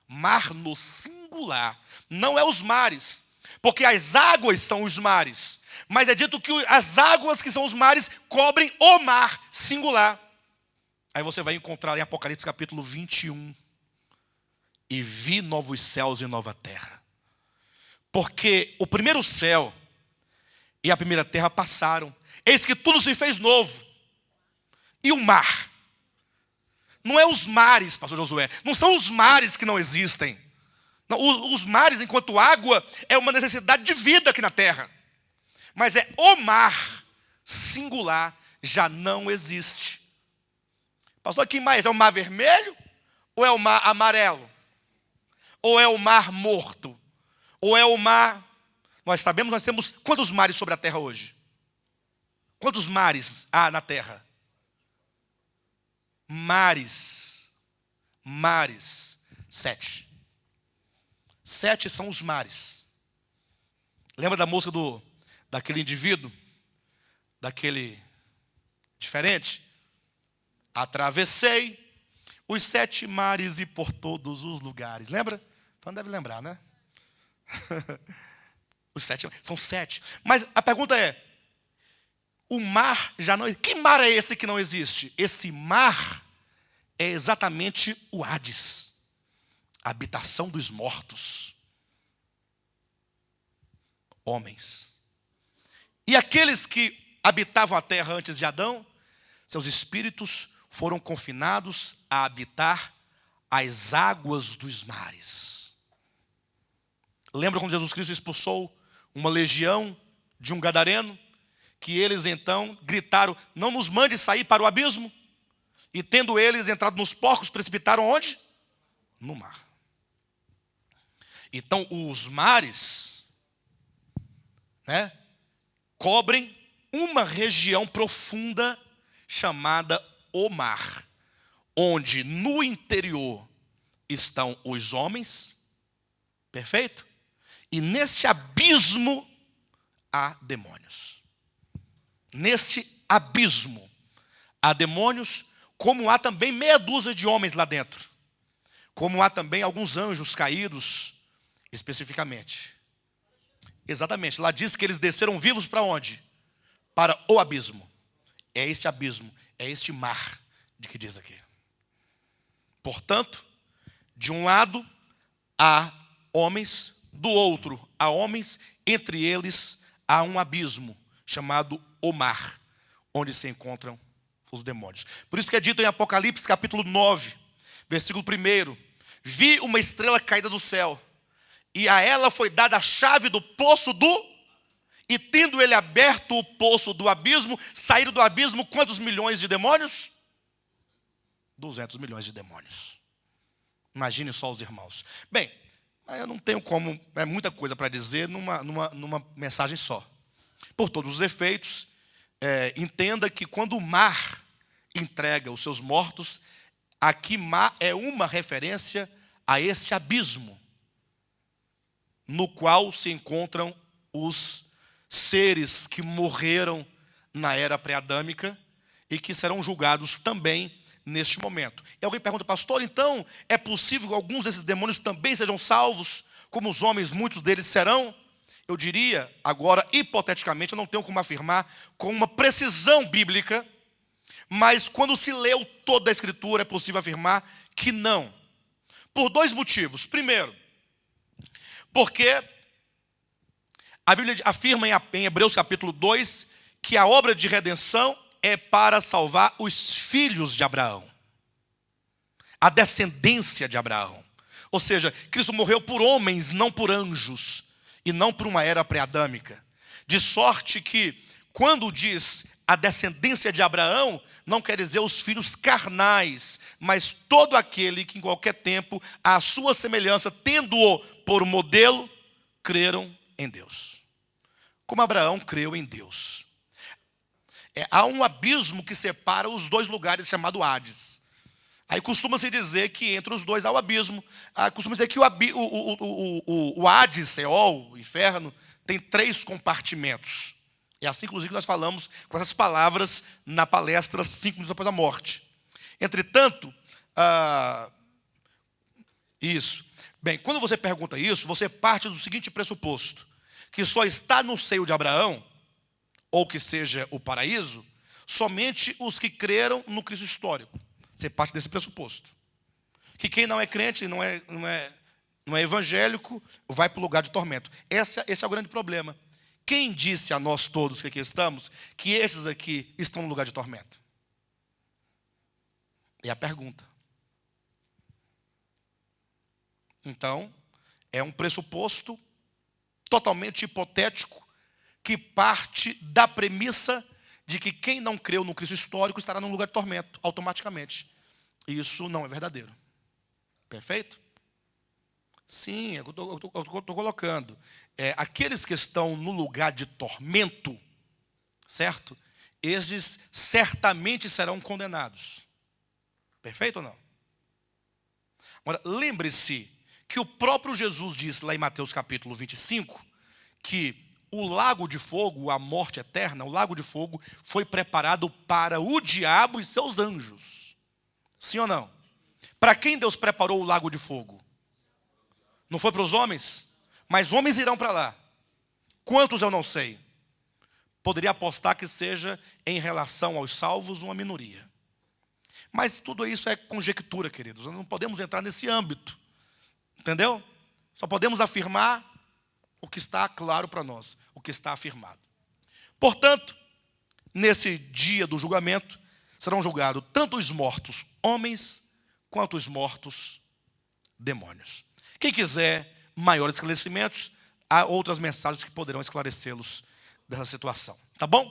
Mar no singular. Não é os mares, porque as águas são os mares. Mas é dito que as águas, que são os mares, cobrem o mar, singular. Aí você vai encontrar em Apocalipse capítulo 21. E vi novos céus e nova terra. Porque o primeiro céu e a primeira terra passaram. Eis que tudo se fez novo. E o mar? Não é os mares, pastor Josué. Não são os mares que não existem. Não, os mares, enquanto água, é uma necessidade de vida aqui na terra. Mas é o mar singular, já não existe. Pastor, que mais? É o mar vermelho? Ou é o mar amarelo? Ou é o mar morto? Ou é o mar... Nós temos quantos mares sobre a terra hoje? Quantos mares há na terra? Mares. 7. 7 são os mares. Lembra da música daquele indivíduo? Daquele diferente? Atravessei os 7 mares e por todos os lugares. Lembra? Então deve lembrar, né? São 7. Mas a pergunta é, o mar já não... Que mar é esse que não existe? Esse mar é exatamente o Hades, a habitação dos mortos. Homens. E aqueles que habitavam a terra antes de Adão, seus espíritos foram confinados a habitar as águas dos mares. Lembra quando Jesus Cristo expulsou uma legião de um gadareno? Que eles então gritaram, não nos mande sair para o abismo. E tendo eles entrado nos porcos, precipitaram onde? No mar. Então os mares, né, cobrem uma região profunda chamada o mar, onde no interior estão os homens, perfeito? E neste abismo há demônios. Neste abismo há demônios, como há também meia dúzia de homens lá dentro. Como há também alguns anjos caídos, especificamente. Exatamente, lá diz que eles desceram vivos para onde? Para o abismo. É este abismo, é este mar de que diz aqui. Portanto, de um lado há homens, do outro há homens, entre eles há um abismo chamado o mar, onde se encontram os demônios. Por isso que é dito em Apocalipse capítulo 9, versículo 1, vi uma estrela caída do céu, e a ela foi dada a chave do poço e tendo ele aberto o poço do abismo, saíram do abismo quantos milhões de demônios? 200 milhões de demônios. Imagine só os irmãos. Bem, eu não tenho como, é muita coisa para dizer numa mensagem só. Por todos os efeitos, entenda que quando o mar entrega os seus mortos, aqui mar é uma referência a este abismo, no qual se encontram os seres que morreram na era pré-adâmica e que serão julgados também neste momento. E alguém pergunta, pastor, então é possível que alguns desses demônios também sejam salvos, como os homens, muitos deles serão? Eu diria, agora, hipoteticamente, eu não tenho como afirmar com uma precisão bíblica, mas quando se leu toda a Escritura, é possível afirmar que não. Por 2 motivos. Primeiro, porque a Bíblia afirma em Hebreus capítulo 2 que a obra de redenção é para salvar os filhos de Abraão, a descendência de Abraão. Ou seja, Cristo morreu por homens, não por anjos, e não por uma era pré-adâmica. De sorte que, quando diz a descendência de Abraão, não quer dizer os filhos carnais, mas todo aquele que em qualquer tempo, à sua semelhança, tendo-o por modelo, creram em Deus. Como Abraão creu em Deus. Há um abismo que separa os 2 lugares chamado Hades. Aí costuma-se dizer que entre os 2 há o abismo. Costuma dizer que o Hades, Seol, o inferno, tem 3 compartimentos. É assim, inclusive, que nós falamos com essas palavras na palestra 5 minutos após a morte. Entretanto, isso. Bem, quando você pergunta isso, você parte do seguinte pressuposto, que só está no seio de Abraão ou que seja o paraíso, somente os que creram no Cristo histórico. Você parte desse pressuposto. Que quem não é crente, não é evangélico, vai para o lugar de tormento. Esse é o grande problema. Quem disse a nós todos que aqui estamos, que esses aqui estão no lugar de tormento? É a pergunta. Então, é um pressuposto totalmente hipotético, que parte da premissa de que quem não creu no Cristo histórico estará num lugar de tormento, automaticamente. Isso não é verdadeiro. Perfeito? Sim, eu estou colocando. Aqueles que estão no lugar de tormento, certo? Esses certamente serão condenados. Perfeito ou não? Agora, lembre-se que o próprio Jesus disse lá em Mateus capítulo 25, que o lago de fogo, a morte eterna, o lago de fogo foi preparado para o diabo e seus anjos. Sim ou não? Para quem Deus preparou o lago de fogo? Não foi para os homens? Mas homens irão para lá. Quantos eu não sei. Poderia apostar que seja em relação aos salvos uma minoria. Mas tudo isso é conjectura, queridos. Nós não podemos entrar nesse âmbito. Entendeu? Só podemos afirmar o que está claro para nós, o que está afirmado. Portanto, nesse dia do julgamento, serão julgados tanto os mortos homens, quanto os mortos demônios. Quem quiser maiores esclarecimentos, há outras mensagens que poderão esclarecê-los dessa situação. Tá bom?